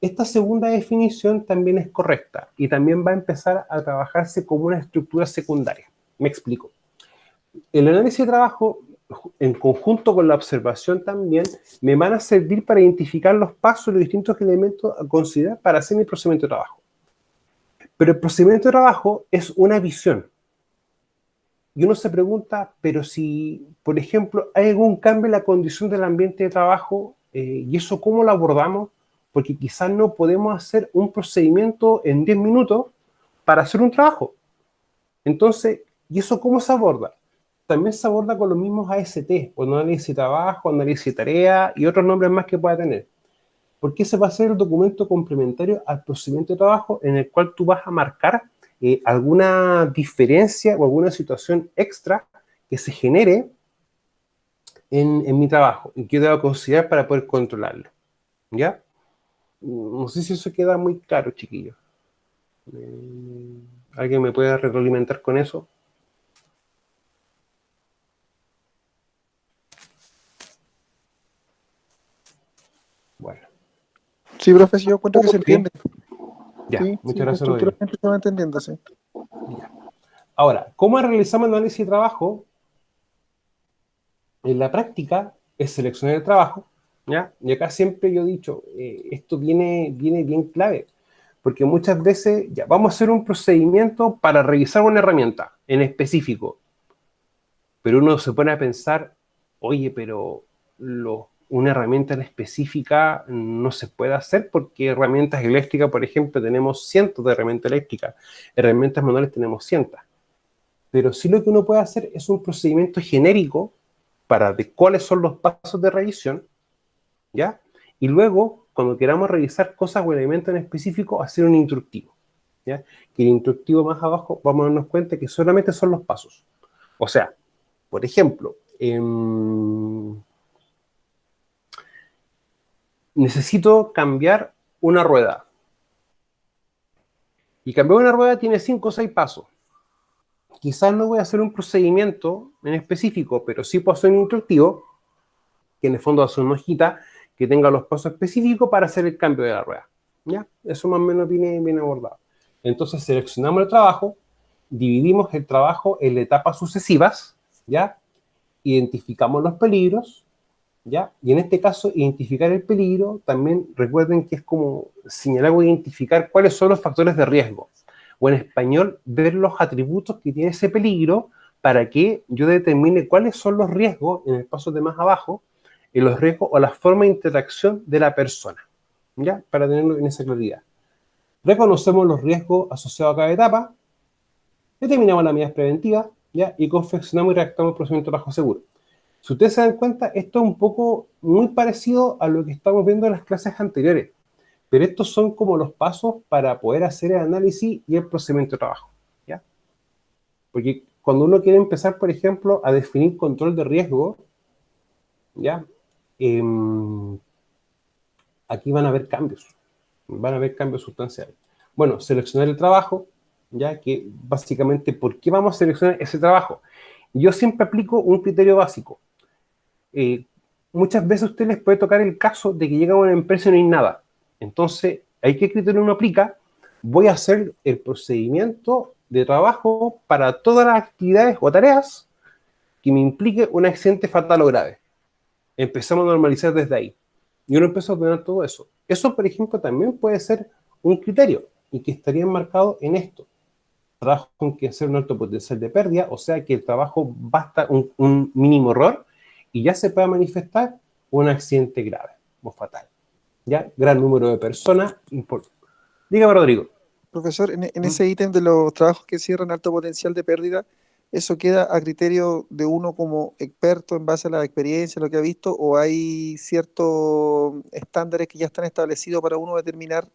Esta segunda definición también es correcta y también va a empezar a trabajarse como una estructura secundaria. Me explico. El análisis de trabajo, en conjunto con la observación también, me van a servir para identificar los pasos y los distintos elementos a considerar para hacer mi procedimiento de trabajo. Pero el procedimiento de trabajo es una visión. Y uno se pregunta, pero si, por ejemplo, hay algún cambio en la condición del ambiente de trabajo, ¿y eso cómo lo abordamos? Porque quizás no podemos hacer un procedimiento en 10 minutos para hacer un trabajo. Entonces, ¿y eso cómo se aborda? También se aborda con los mismos AST, o análisis de trabajo, análisis de tarea y otros nombres más que pueda tener. Porque ese va a ser el documento complementario al procedimiento de trabajo en el cual tú vas a marcar alguna diferencia o alguna situación extra que se genere en mi trabajo y que debo considerar para poder controlarlo. ¿Ya? No sé si eso queda muy claro, chiquillos. ¿Alguien me puede retroalimentar con eso? Bueno. Sí, profe, yo encuentro que se entiende. Ya, Sí, muchas sí, gracias, Rodrigo. estructuralmente se va entendiendo, sí. Ya. Ahora, ¿cómo realizamos análisis de trabajo? En la práctica es seleccionar el trabajo, ¿ya? Y acá siempre yo he dicho, esto viene bien clave, porque muchas veces, ya, vamos a hacer un procedimiento para revisar una herramienta en específico, pero uno se pone a pensar, oye, pero una herramienta en específica no se puede hacer porque herramientas eléctricas, por ejemplo, tenemos cientos de herramientas eléctricas, herramientas manuales tenemos cientos. Pero sí lo que uno puede hacer es un procedimiento genérico para de cuáles son los pasos de revisión, ¿ya? Y luego, cuando queramos revisar cosas o elementos en específico, hacer un instructivo, ¿ya? Que el instructivo más abajo, vamos a darnos cuenta que solamente son los pasos. O sea, por ejemplo, necesito cambiar una rueda. Y cambiar una rueda tiene 5 o 6 pasos. Quizás no voy a hacer un procedimiento en específico, pero sí puedo hacer un instructivo, que en el fondo hace una hojita que tenga los pasos específicos para hacer el cambio de la rueda. ¿Ya? Eso más o menos viene bien abordado. Entonces seleccionamos el trabajo, dividimos el trabajo en etapas sucesivas, ¿ya? Identificamos los peligros, ¿ya? Y en este caso, identificar el peligro, también recuerden que es como señalar o identificar cuáles son los factores de riesgo. O en español, ver los atributos que tiene ese peligro para que yo determine cuáles son los riesgos, en el paso de más abajo, en los riesgos o la forma de interacción de la persona, ¿ya? Para tenerlo en esa claridad. Reconocemos los riesgos asociados a cada etapa, determinamos las medidas preventivas, ¿ya? Y confeccionamos y redactamos el procedimiento de trabajo seguro. Si ustedes se dan cuenta, esto es un poco muy parecido a lo que estamos viendo en las clases anteriores, pero estos son como los pasos para poder hacer el análisis y el procedimiento de trabajo, ¿ya? Porque cuando uno quiere empezar, por ejemplo, a definir control de riesgo, ¿ya? Aquí van a haber cambios sustanciales. Bueno, seleccionar el trabajo, ya que básicamente, ¿por qué vamos a seleccionar ese trabajo? Yo siempre aplico un criterio básico. Muchas veces a usted les puede tocar el caso de que llega a una empresa y no hay nada. Entonces, ¿hay qué criterio uno aplica? Voy a hacer el procedimiento de trabajo para todas las actividades o tareas que me implique un accidente fatal o grave. Empezamos a normalizar desde ahí. Y uno empieza a ordenar todo eso. Eso, por ejemplo, también puede ser un criterio y que estaría enmarcado en esto. Trabajo con que ser un alto potencial de pérdida, o sea que el trabajo basta un mínimo error y ya se puede manifestar un accidente grave o fatal. ¿Ya? Gran número de personas. Dígame, Rodrigo. Profesor, en ese ítem de los trabajos que cierran alto potencial de pérdida, ¿eso queda a criterio de uno como experto en base a la experiencia, lo que ha visto, o hay ciertos estándares que ya están establecidos para uno determinar?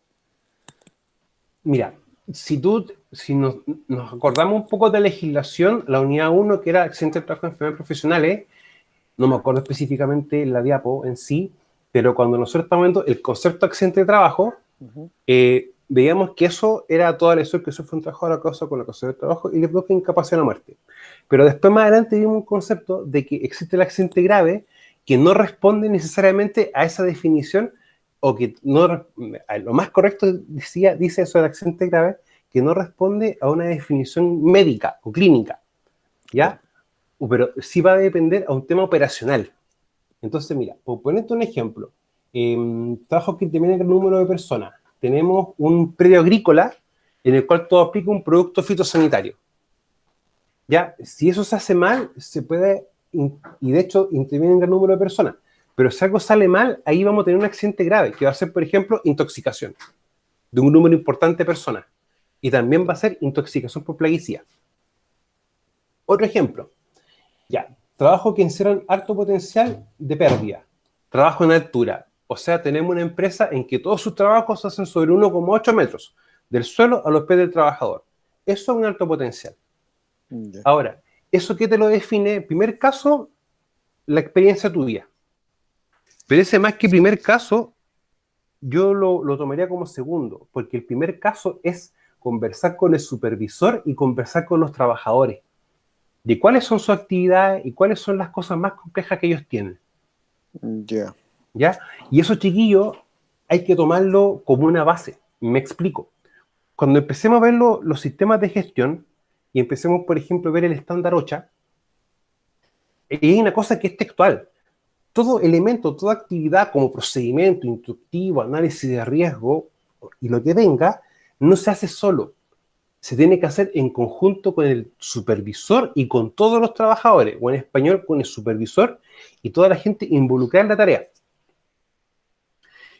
Mira, si nos acordamos un poco de la legislación, la unidad 1, que era accidente de trabajo en enfermedades profesionales, no me acuerdo específicamente la diapo en sí, pero cuando nosotros estamos viendo el concepto de accidente de trabajo, veíamos que eso era toda lesión que sufre un trabajador a causa con la causa del trabajo y le provoca incapacidad o muerte. Pero después, más adelante, vimos un concepto de que existe el accidente grave que no responde necesariamente a esa definición, o que no, lo más correcto dice eso del accidente grave, que no responde a una definición médica o clínica, ¿ya? Pero sí va a depender a un tema operacional. Entonces, mira, por ponerte un ejemplo, trabajos que terminan con el número de personas. Tenemos un predio agrícola en el cual todo aplica un producto fitosanitario. Ya, si eso se hace mal, se puede, y de hecho interviene en gran número de personas. Pero si algo sale mal, ahí vamos a tener un accidente grave, que va a ser, por ejemplo, intoxicación de un número importante de personas. Y también va a ser intoxicación por plaguicida. Otro ejemplo, ya, trabajo que encierran alto potencial de pérdida. Trabajo en altura. O sea, tenemos una empresa en que todos sus trabajos se hacen sobre 1,8 metros, del suelo a los pies del trabajador. Eso es un alto potencial. Ya. Ahora, ¿eso qué te lo define? Primer caso, la experiencia tuya. Pero ese más que primer caso, yo lo tomaría como segundo, porque el primer caso es conversar con el supervisor y conversar con los trabajadores de cuáles son sus actividades y cuáles son las cosas más complejas que ellos tienen. Ya. ¿Ya? Y eso, chiquillos, hay que tomarlo como una base. Me explico. Cuando empecemos a ver los sistemas de gestión y empecemos, por ejemplo, a ver el estándar OCHA, hay una cosa que es textual. Todo elemento, toda actividad como procedimiento instructivo, análisis de riesgo y lo que venga, no se hace solo. Se tiene que hacer en conjunto con el supervisor y con todos los trabajadores, o en español con el supervisor y toda la gente involucrada en la tarea.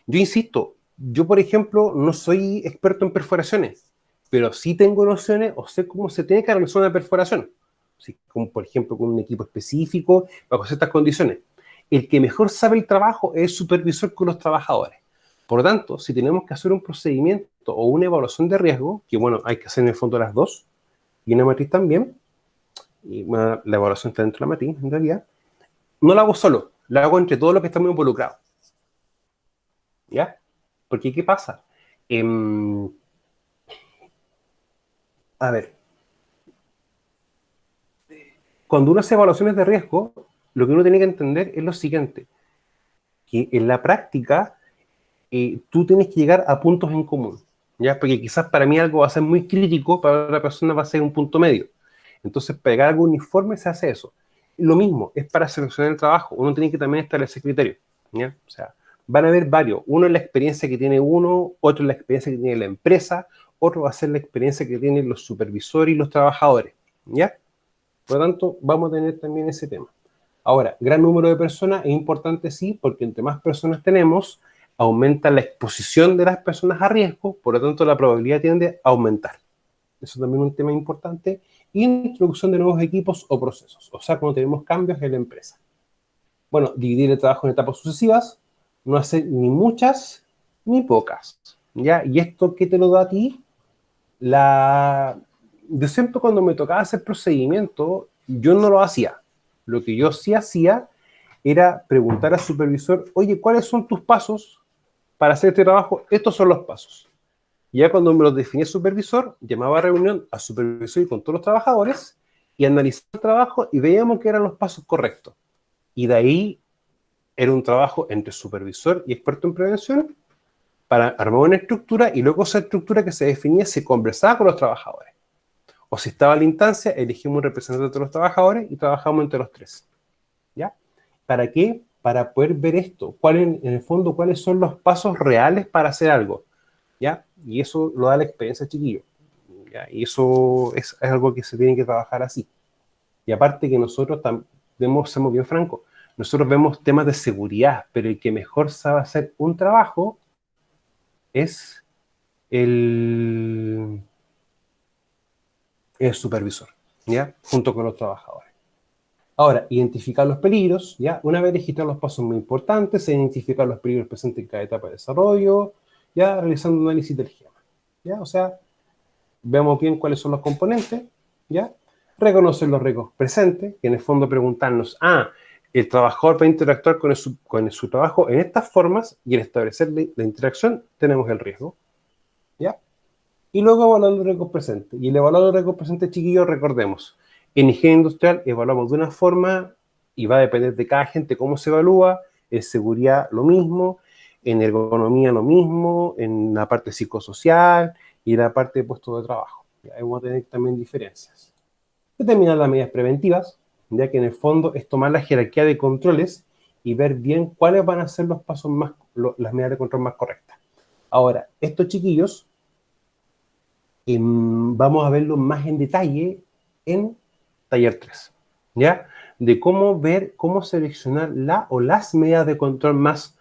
Yo insisto, yo por ejemplo no soy experto en perforaciones, pero sí tengo nociones o sé cómo se tiene que realizar una perforación. Sí, como por ejemplo con un equipo específico, bajo ciertas condiciones. El que mejor sabe el trabajo es el supervisor con los trabajadores. Por lo tanto, si tenemos que hacer un procedimiento o una evaluación de riesgo, que bueno, hay que hacer en el fondo las dos, y una matriz también, y bueno, la evaluación está dentro de la matriz, en realidad, no la hago solo, la hago entre todos los que estamos involucrados. ¿Ya? Porque, ¿qué pasa? A ver, cuando uno hace evaluaciones de riesgo, lo que uno tiene que entender es lo siguiente, que en la práctica tú tienes que llegar a puntos en común, ¿ya? Porque quizás para mí algo va a ser muy crítico, para otra persona va a ser un punto medio. Entonces, para llegar a algo uniforme se hace eso. Lo mismo, es para seleccionar el trabajo. Uno tiene que también establecer criterios, ¿ya? O sea, van a haber varios. Uno es la experiencia que tiene uno, otro es la experiencia que tiene la empresa, otro va a ser la experiencia que tienen los supervisores y los trabajadores, ¿ya? Por lo tanto, vamos a tener también ese tema. Ahora, gran número de personas es importante, sí, porque entre más personas tenemos, aumenta la exposición de las personas a riesgo, por lo tanto, la probabilidad tiende a aumentar. Eso también es un tema importante. Introducción de nuevos equipos o procesos, o sea, cuando tenemos cambios en la empresa. Bueno, dividir el trabajo en etapas sucesivas, no hacer ni muchas ni pocas, ¿ya? ¿Y esto qué te lo da a ti? Yo siempre cuando me tocaba hacer procedimiento, yo no lo hacía. Lo que yo sí hacía era preguntar al supervisor, oye, ¿cuáles son tus pasos para hacer este trabajo? Estos son los pasos. Y ya cuando me los definía el supervisor, llamaba a reunión al supervisor y con todos los trabajadores y analizaba el trabajo y veíamos que eran los pasos correctos. Y de ahí era un trabajo entre supervisor y experto en prevención para armar una estructura y luego esa estructura que se definía se conversaba con los trabajadores. O si estaba a la instancia, elegimos un representante de los trabajadores y trabajamos entre los tres. ¿Ya? ¿Para qué? Para poder ver esto. En el fondo, cuáles son los pasos reales para hacer algo. ¿Ya? Y eso lo da la experiencia, chiquillo. ¿Ya? Y eso es algo que se tiene que trabajar así. Y aparte que nosotros seamos bien francos, nosotros vemos temas de seguridad, pero el que mejor sabe hacer un trabajo es el, el supervisor, ¿ya? Junto con los trabajadores. Ahora, identificar los peligros, ¿ya? Una vez registrados los pasos muy importantes, se identifican los peligros presentes en cada etapa de desarrollo, ya realizando un análisis del esquema, ¿ya? O sea, vemos bien cuáles son los componentes, ¿ya? Reconocer los riesgos presentes, que en el fondo preguntarnos, el trabajador va a interactuar con su trabajo en estas formas y al establecer la interacción tenemos el riesgo, ¿ya? Y luego evaluar los riesgos presentes. Y el evaluar los riesgos presentes, chiquillos, recordemos, en higiene industrial evaluamos de una forma y va a depender de cada gente cómo se evalúa, en seguridad lo mismo, en ergonomía lo mismo, en la parte psicosocial y en la parte de puesto de trabajo. Ahí vamos a tener también diferencias. Determinar las medidas preventivas, ya que en el fondo es tomar la jerarquía de controles y ver bien cuáles van a ser los pasos las medidas de control más correctas. Ahora, estos chiquillos vamos a verlo más en detalle en taller 3, ¿ya? De cómo ver, cómo seleccionar la o las medidas de control más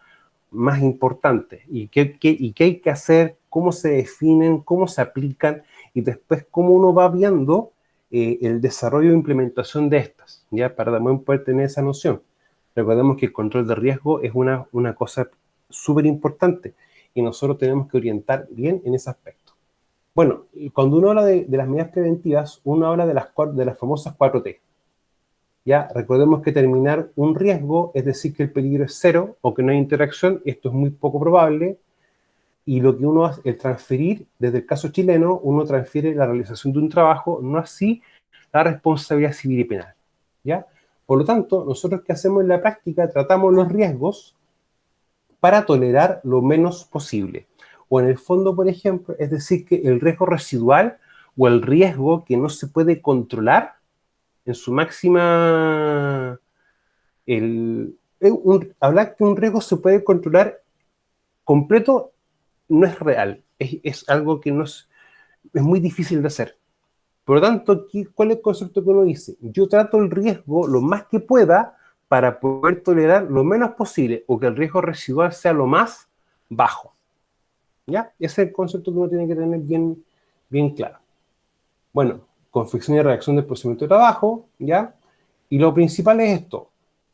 importantes y qué hay que hacer, cómo se definen, cómo se aplican y después cómo uno va viendo el desarrollo e implementación de estas, ¿ya? Para también poder tener esa noción. Recordemos que el control de riesgo es una cosa súper importante y nosotros tenemos que orientar bien en ese aspecto. Bueno, cuando uno habla de las medidas preventivas, uno habla de las famosas 4T. Ya, recordemos que terminar un riesgo es decir que el peligro es cero o que no hay interacción, esto es muy poco probable, y lo que uno hace, el transferir, desde el caso chileno, uno transfiere la realización de un trabajo, no así la responsabilidad civil y penal. ¿Ya? Por lo tanto, nosotros que hacemos en la práctica, tratamos los riesgos para tolerar lo menos posible. O en el fondo, por ejemplo, es decir, que el riesgo residual o el riesgo que no se puede controlar en su máxima... Hablar que un riesgo se puede controlar completo no es real. Es algo que no es muy difícil de hacer. Por lo tanto, ¿cuál es el concepto que uno dice? Yo trato el riesgo lo más que pueda para poder tolerar lo menos posible o que el riesgo residual sea lo más bajo. ¿Ya? Ese es el concepto que uno tiene que tener bien claro. Bueno, confección y redacción del procedimiento de trabajo, ¿ya? Y lo principal es esto,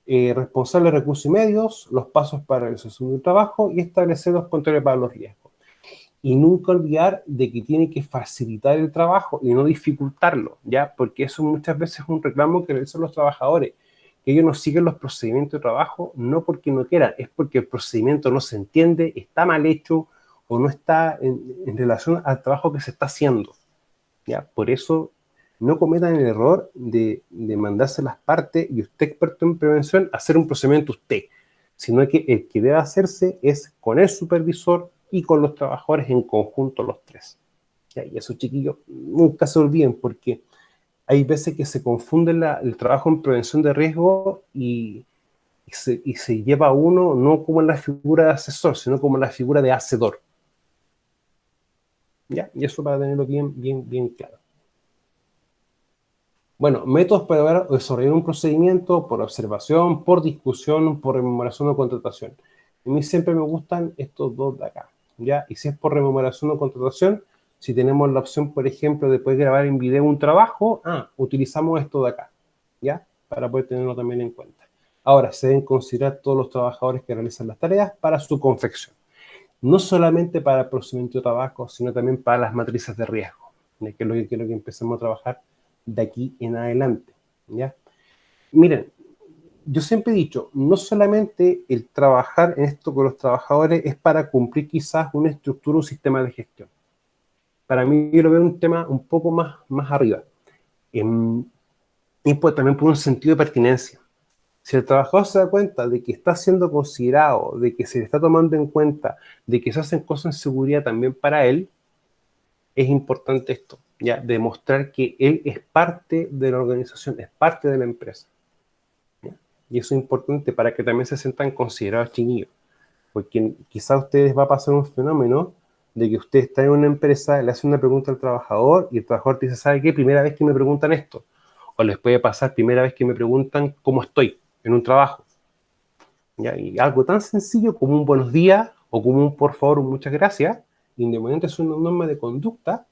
responsable de recursos y medios, los pasos para la realización del trabajo y establecer los controles para los riesgos. Y nunca olvidar de que tiene que facilitar el trabajo y no dificultarlo, ¿ya? Porque eso muchas veces es un reclamo que realizan los trabajadores, que ellos no siguen los procedimientos de trabajo no porque no quieran, es porque el procedimiento no se entiende, está mal hecho o no está en relación al trabajo que se está haciendo, ¿ya? Por eso no cometan el error de mandarse las partes y usted experto en prevención hacer un procedimiento usted, sino que el que debe hacerse es con el supervisor y con los trabajadores en conjunto los tres. ¿Ya? Y esos chiquillos nunca se olviden porque hay veces que se confunde el trabajo en prevención de riesgo y se lleva a uno no como la figura de asesor, sino como la figura de hacedor. ¿Ya? Y eso para tenerlo bien claro. Bueno, métodos para desarrollar un procedimiento por observación, por discusión, por rememoración o contratación. A mí siempre me gustan estos dos de acá, ¿ya? Y si es por rememoración o contratación, si tenemos la opción, por ejemplo, de poder grabar en video un trabajo, utilizamos esto de acá, ¿ya? Para poder tenerlo también en cuenta. Ahora, se deben considerar todos los trabajadores que realizan las tareas para su confección. No solamente para el procedimiento de trabajo, sino también para las matrices de riesgo, que es lo que quiero que empecemos a trabajar de aquí en adelante, ¿ya? Miren, yo siempre he dicho, no solamente el trabajar en esto con los trabajadores es para cumplir quizás una estructura, un sistema de gestión. Para mí yo lo veo un tema un poco más arriba. Y pues también por un sentido de pertinencia. Si el trabajador se da cuenta de que está siendo considerado, de que se le está tomando en cuenta, de que se hacen cosas en seguridad también para él, es importante esto, ya, demostrar que él es parte de la organización, es parte de la empresa. ¿Ya? Y eso es importante para que también se sientan considerados chiquillos. Porque quizás a ustedes va a pasar un fenómeno de que usted está en una empresa, le hace una pregunta al trabajador y el trabajador te dice, ¿sabe qué? Primera vez que me preguntan esto. O les puede pasar primera vez que me preguntan cómo estoy en un trabajo. ¿Ya? Y algo tan sencillo como un buenos días o como un por favor, un muchas gracias, independientemente de su norma de conducta,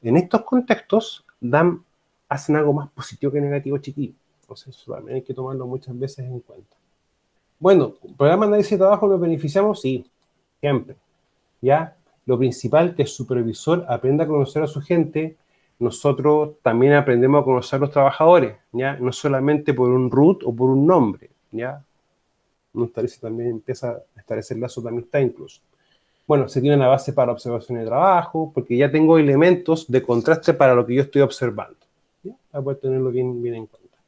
en estos contextos hacen algo más positivo que negativo, chiquillo. Entonces eso también hay que tomarlo muchas veces en cuenta. Bueno, programa de análisis de trabajo, ¿nos beneficiamos? Sí, siempre. ¿Ya? Lo principal, que el supervisor aprenda a conocer a su gente. Nosotros también aprendemos a conocer a los trabajadores, ¿ya? No solamente por un root o por un nombre, ¿ya? También empieza a establecer lazos de amistad incluso. Bueno, se tiene una base para observación de trabajo, porque ya tengo elementos de contraste para lo que yo estoy observando. ¿Ya? Para poder tenerlo bien en cuenta.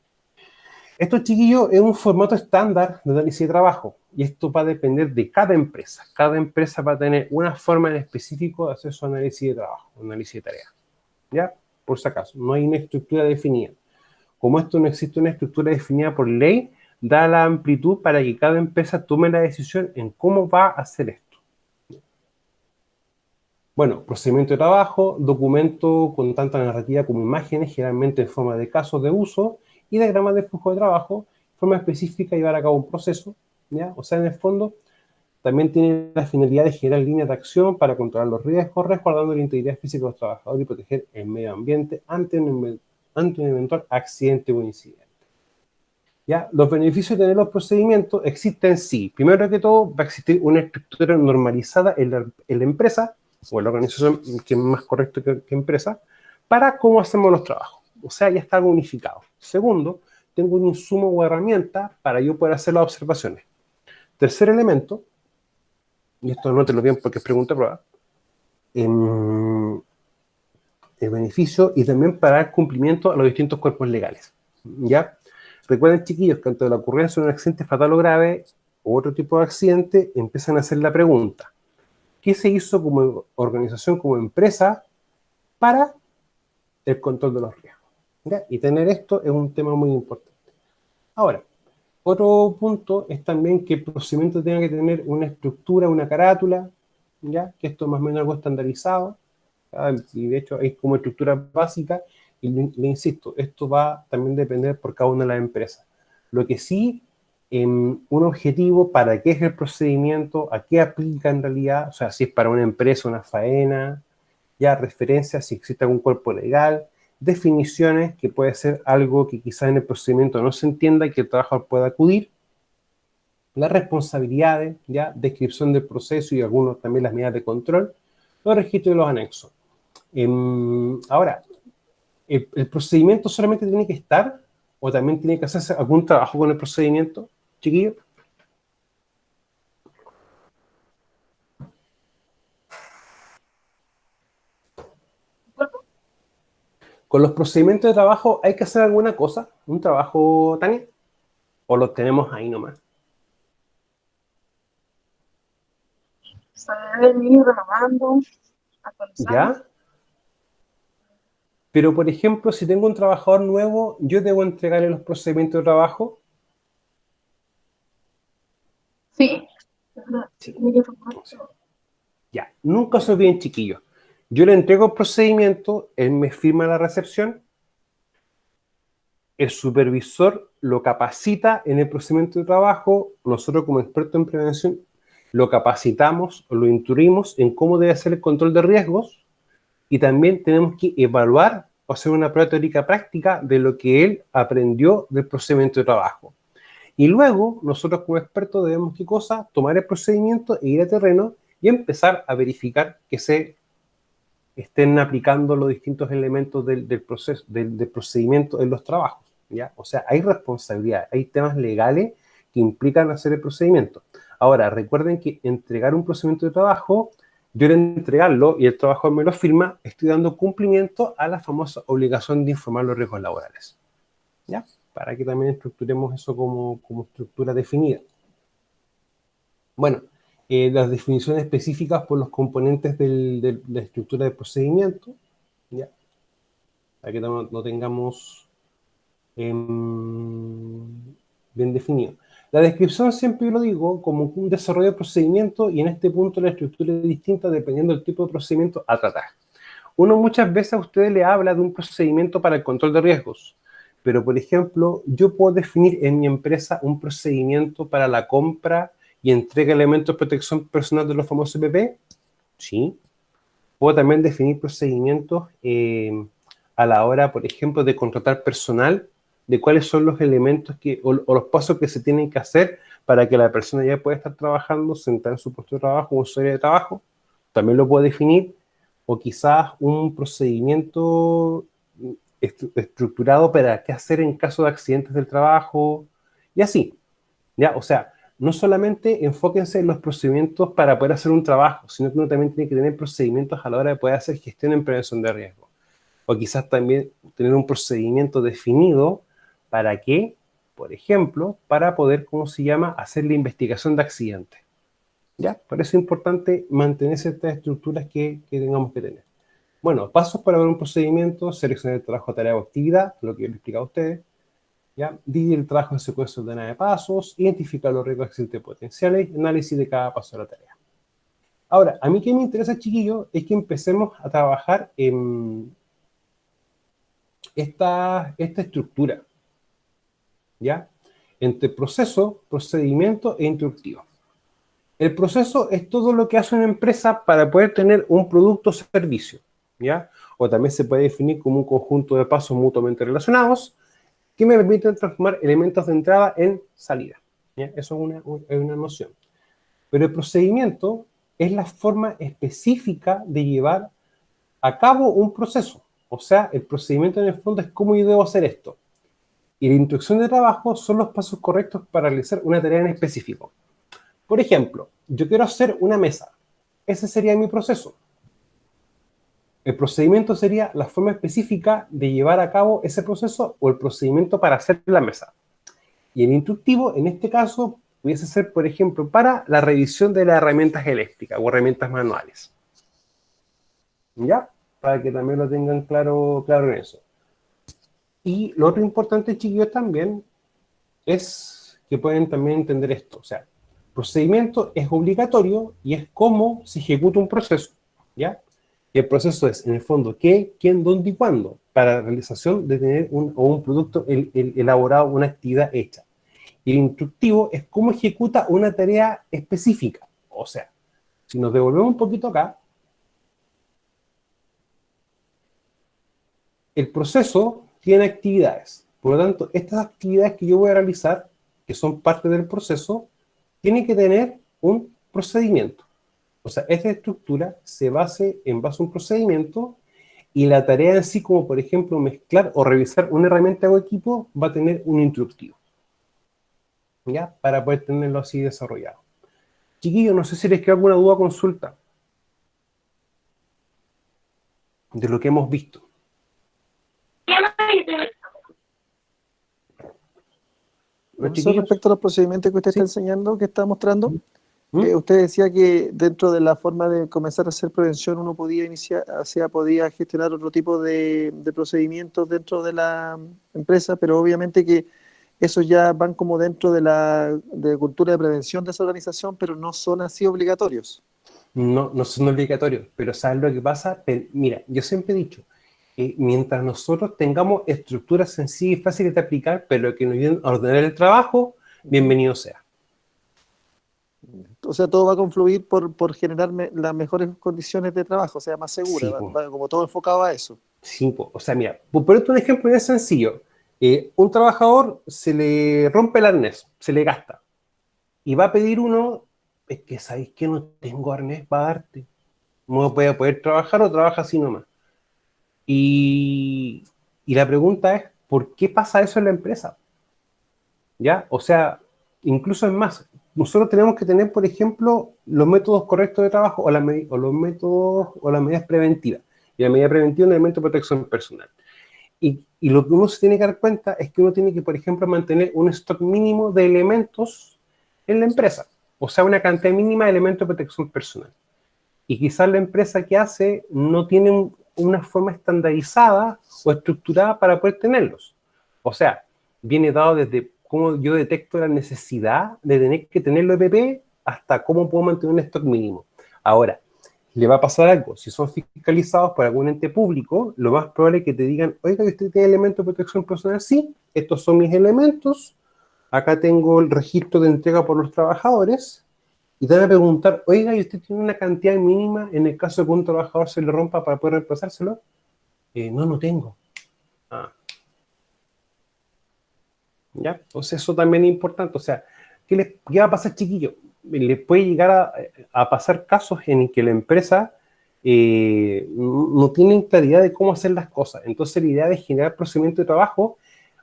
Esto, chiquillos, es un formato estándar de análisis de trabajo, y esto va a depender de cada empresa. Cada empresa va a tener una forma en específico de hacer su análisis de trabajo, análisis de tareas. ¿Ya? Por si acaso, no hay una estructura definida. Como esto no existe una estructura definida por ley, da la amplitud para que cada empresa tome la decisión en cómo va a hacer esto. Bueno, procedimiento de trabajo, documento con tanta narrativa como imágenes, generalmente en forma de casos de uso, y diagramas de flujo de trabajo, forma específica de llevar a cabo un proceso, ¿ya? O sea, en el fondo, también tiene la finalidad de generar líneas de acción para controlar los riesgos, resguardando la integridad física de los trabajadores y proteger el medio ambiente ante un eventual accidente o incidente. ¿Ya? Los beneficios de tener los procedimientos existen sí. Primero que todo, va a existir una estructura normalizada en la empresa, o en la organización, que es más correcto que empresa, para cómo hacemos los trabajos. O sea, ya está algo unificado. Segundo, tengo un insumo o herramienta para yo poder hacer las observaciones. Tercer elemento, y esto no te lo bien porque es pregunta prueba, el beneficio y también para dar cumplimiento a los distintos cuerpos legales. ¿Ya? Recuerden, chiquillos, que ante la ocurrencia de un accidente fatal o grave u otro tipo de accidente, empiezan a hacer la pregunta: ¿qué se hizo como organización, como empresa, para el control de los riesgos? ¿Ya? Y tener esto es un tema muy importante. Ahora, otro punto es también que el procedimiento tenga que tener una estructura, una carátula, ¿ya? Que esto es más o menos algo estandarizado, ¿ya? Y de hecho hay como estructura básica, y le insisto, esto va también a depender por cada una de las empresas. Lo que sí, un objetivo, para qué es el procedimiento, a qué aplica en realidad, o sea, si es para una empresa, una faena, ya referencias, si existe algún cuerpo legal, definiciones, que puede ser algo que quizás en el procedimiento no se entienda y que el trabajador pueda acudir, las responsabilidades, ya, descripción del proceso y algunos también las medidas de control, los registros y los anexos. Ahora, ¿el procedimiento solamente tiene que estar o también tiene que hacerse algún trabajo con el procedimiento, chiquillo? ¿Con los procedimientos de trabajo hay que hacer alguna cosa? ¿Un trabajo, Tania? ¿O lo tenemos ahí nomás? Se debe venir renovando, actualizando. ¿Ya? Pero, por ejemplo, si tengo un trabajador nuevo, yo debo entregarle los procedimientos de trabajo. Sí. Sí. Ya, nunca se olviden, chiquillos. Yo le entrego el procedimiento, él me firma la recepción, el supervisor lo capacita en el procedimiento de trabajo, nosotros como expertos en prevención lo capacitamos, lo instruimos en cómo debe hacer el control de riesgos y también tenemos que evaluar o hacer una prueba teórica práctica de lo que él aprendió del procedimiento de trabajo. Y luego, nosotros como expertos debemos, ¿qué cosa? Tomar el procedimiento e ir a terreno y empezar a verificar que se estén aplicando los distintos elementos del proceso, del procedimiento en los trabajos, ¿ya? O sea, hay responsabilidad, hay temas legales que implican hacer el procedimiento. Ahora, recuerden que entregar un procedimiento de trabajo, yo al entregarlo y el trabajador me lo firma, estoy dando cumplimiento a la famosa obligación de informar los riesgos laborales, ¿ya? Para que también estructuremos eso como estructura definida. Bueno, las definiciones específicas por los componentes de la estructura de procedimiento, ¿ya? Para que no tengamos bien definido. La descripción siempre yo lo digo como un desarrollo de procedimiento y en este punto la estructura es distinta dependiendo del tipo de procedimiento a tratar. Uno muchas veces a ustedes le habla de un procedimiento para el control de riesgos, pero por ejemplo, yo puedo definir en mi empresa un procedimiento para la compra y entrega de elementos de protección personal de los famosos EPP. Sí. Puedo también definir procedimientos a la hora, por ejemplo, de contratar personal, de cuáles son los elementos o los pasos que se tienen que hacer para que la persona ya pueda estar trabajando, sentada en su puesto de trabajo o en su área de trabajo. También lo puedo definir. O quizás un procedimiento estructurado para qué hacer en caso de accidentes del trabajo, y así, ¿ya? O sea, no solamente enfóquense en los procedimientos para poder hacer un trabajo, sino que uno también tiene que tener procedimientos a la hora de poder hacer gestión en prevención de riesgo. O quizás también tener un procedimiento definido para qué, por ejemplo, para poder, ¿cómo se llama?, hacer la investigación de accidentes. ¿Ya? Por eso es importante mantener ciertas estructuras que tengamos que tener. Bueno, pasos para ver un procedimiento: seleccionar el trabajo, tarea o actividad, lo que yo les he explicado a ustedes. ¿Ya? Dividir el trabajo en secuencias ordenadas de pasos, identificar los riesgos accidentes potenciales, análisis de cada paso de la tarea. Ahora, a mí que me interesa, chiquillos, es que empecemos a trabajar en esta estructura, ¿ya? Entre proceso, procedimiento e instructivo. El proceso es todo lo que hace una empresa para poder tener un producto o servicio, ¿ya? O también se puede definir como un conjunto de pasos mutuamente relacionados que me permiten transformar elementos de entrada en salida, ¿ya? Eso es una noción. Pero el procedimiento es la forma específica de llevar a cabo un proceso. O sea, el procedimiento en el fondo es cómo yo debo hacer esto. Y la instrucción de trabajo son los pasos correctos para realizar una tarea en específico. Por ejemplo, yo quiero hacer una mesa. Ese sería mi proceso. El procedimiento sería la forma específica de llevar a cabo ese proceso o el procedimiento para hacer la mesa. Y el instructivo, en este caso, pudiese ser, por ejemplo, para la revisión de las herramientas eléctricas o herramientas manuales. ¿Ya? Para que también lo tengan claro en eso. Y lo otro importante, chiquillos, también es que pueden también entender esto. O sea, procedimiento es obligatorio y es cómo se ejecuta un proceso, ¿ya? Y el proceso es, en el fondo, qué, quién, dónde y cuándo, para la realización de tener un producto elaborado, una actividad hecha. Y el instructivo es cómo ejecuta una tarea específica. O sea, si nos devolvemos un poquito acá, el proceso tiene actividades. Por lo tanto, estas actividades que yo voy a realizar, que son parte del proceso, tienen que tener un procedimiento. O sea, esta estructura se base en base a un procedimiento y la tarea en sí, como por ejemplo mezclar o revisar una herramienta o equipo, va a tener un instructivo, ¿ya? Para poder tenerlo así desarrollado. Chiquillos, no sé si les queda alguna duda o consulta de lo que hemos visto. Profesor, respecto a los procedimientos que usted Sí. está enseñando, que está mostrando, Usted decía que dentro de la forma de comenzar a hacer prevención uno podía iniciar, o sea, podía gestionar otro tipo de procedimientos dentro de la empresa, pero obviamente que esos ya van como dentro de la cultura de prevención de esa organización, pero no son así obligatorios. No, no son obligatorios, pero ¿sabes lo que pasa? Mira, yo siempre he dicho, mientras nosotros tengamos estructuras sencillas y fáciles de aplicar, pero que nos ayuden a ordenar el trabajo, bienvenido sea. O sea, todo va a confluir por generar las mejores condiciones de trabajo, o sea, más segura, Sí, va como todo enfocado a eso. sí, o sea, mira, por ponerte un ejemplo bien sencillo. Un trabajador se le rompe el arnés, se le gasta, y va a pedir uno, es que sabéis que no tengo arnés para darte. No voy a poder trabajar o trabaja así nomás. Y, y la pregunta es, ¿por qué pasa eso en la empresa? ¿Ya? O sea, incluso es más, nosotros tenemos que tener, por ejemplo, los métodos correctos de trabajo o, los métodos o las medidas preventivas. Y la medida preventiva es un elemento de protección personal. Y lo que uno se tiene que dar cuenta es que uno tiene que, por ejemplo, mantener un stock mínimo de elementos en la empresa. O sea, una cantidad mínima de elementos de protección personal. Y quizás la empresa que hace no tiene una forma estandarizada o estructurada para poder tenerlos. O sea, viene dado desde cómo yo detecto la necesidad de tener que tenerlo EPP hasta cómo puedo mantener un stock mínimo. Ahora, le va a pasar algo. Si son fiscalizados por algún ente público, lo más probable es que te digan, oiga, ¿usted tiene elementos de protección personal? Sí, estos son mis elementos. Acá tengo el registro de entrega por los trabajadores. Y te van a preguntar, oiga, ¿y usted tiene una cantidad mínima en el caso de que un trabajador se le rompa para poder reemplazárselo? No, no tengo. Ah, ¿ya? Entonces eso también es importante. O sea, ¿qué va a pasar, chiquillo? Les puede llegar a pasar casos en que la empresa no tiene claridad de cómo hacer las cosas. Entonces la idea de generar procedimientos de trabajo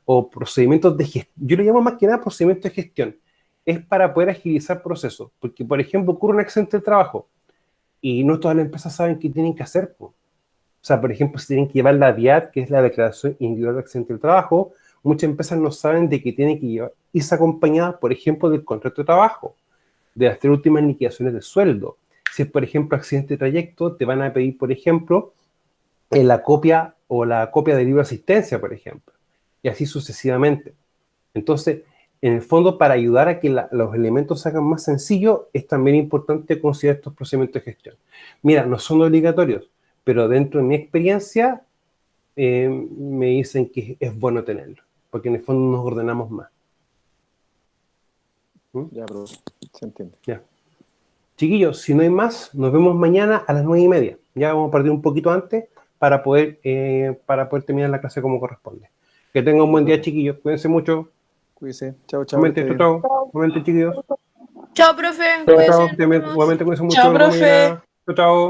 o procedimientos de gestión, yo lo llamo más que nada procedimientos de gestión, es para poder agilizar procesos. Porque, por ejemplo, ocurre un accidente de trabajo y no todas las empresas saben qué tienen que hacer. Po. O sea, por ejemplo, si tienen que llevar la DIAT, que es la Declaración Individual de Accidente del Trabajo, muchas empresas no saben de que tienen que llevar, irse acompañadas, por ejemplo, del contrato de trabajo, de las 3 últimas liquidaciones de sueldo. Si es, por ejemplo, accidente de trayecto, te van a pedir, por ejemplo, la copia o la copia del libro de asistencia, por ejemplo, y así sucesivamente. Entonces, en el fondo, para ayudar a que los elementos se hagan más sencillos, es también importante considerar estos procedimientos de gestión. Mira, no son obligatorios, pero dentro de mi experiencia me dicen que es bueno tenerlo, porque en el fondo nos ordenamos más. ¿Mm? Ya, pero se entiende. Ya. Chiquillos, si no hay más, nos vemos mañana a las 9:30. Ya vamos a partir un poquito antes para poder terminar la clase como corresponde. Que tengan un buen día, chiquillos. Cuídense mucho. Cuídense. Chao, chao. Igualmente, chao, chao. Igualmente, chiquillos. Chao, profe. Chao, Cuídese. chao. Igualmente, cuídense mucho. Chao, Nos vemos profe. mañana. Chao, chao.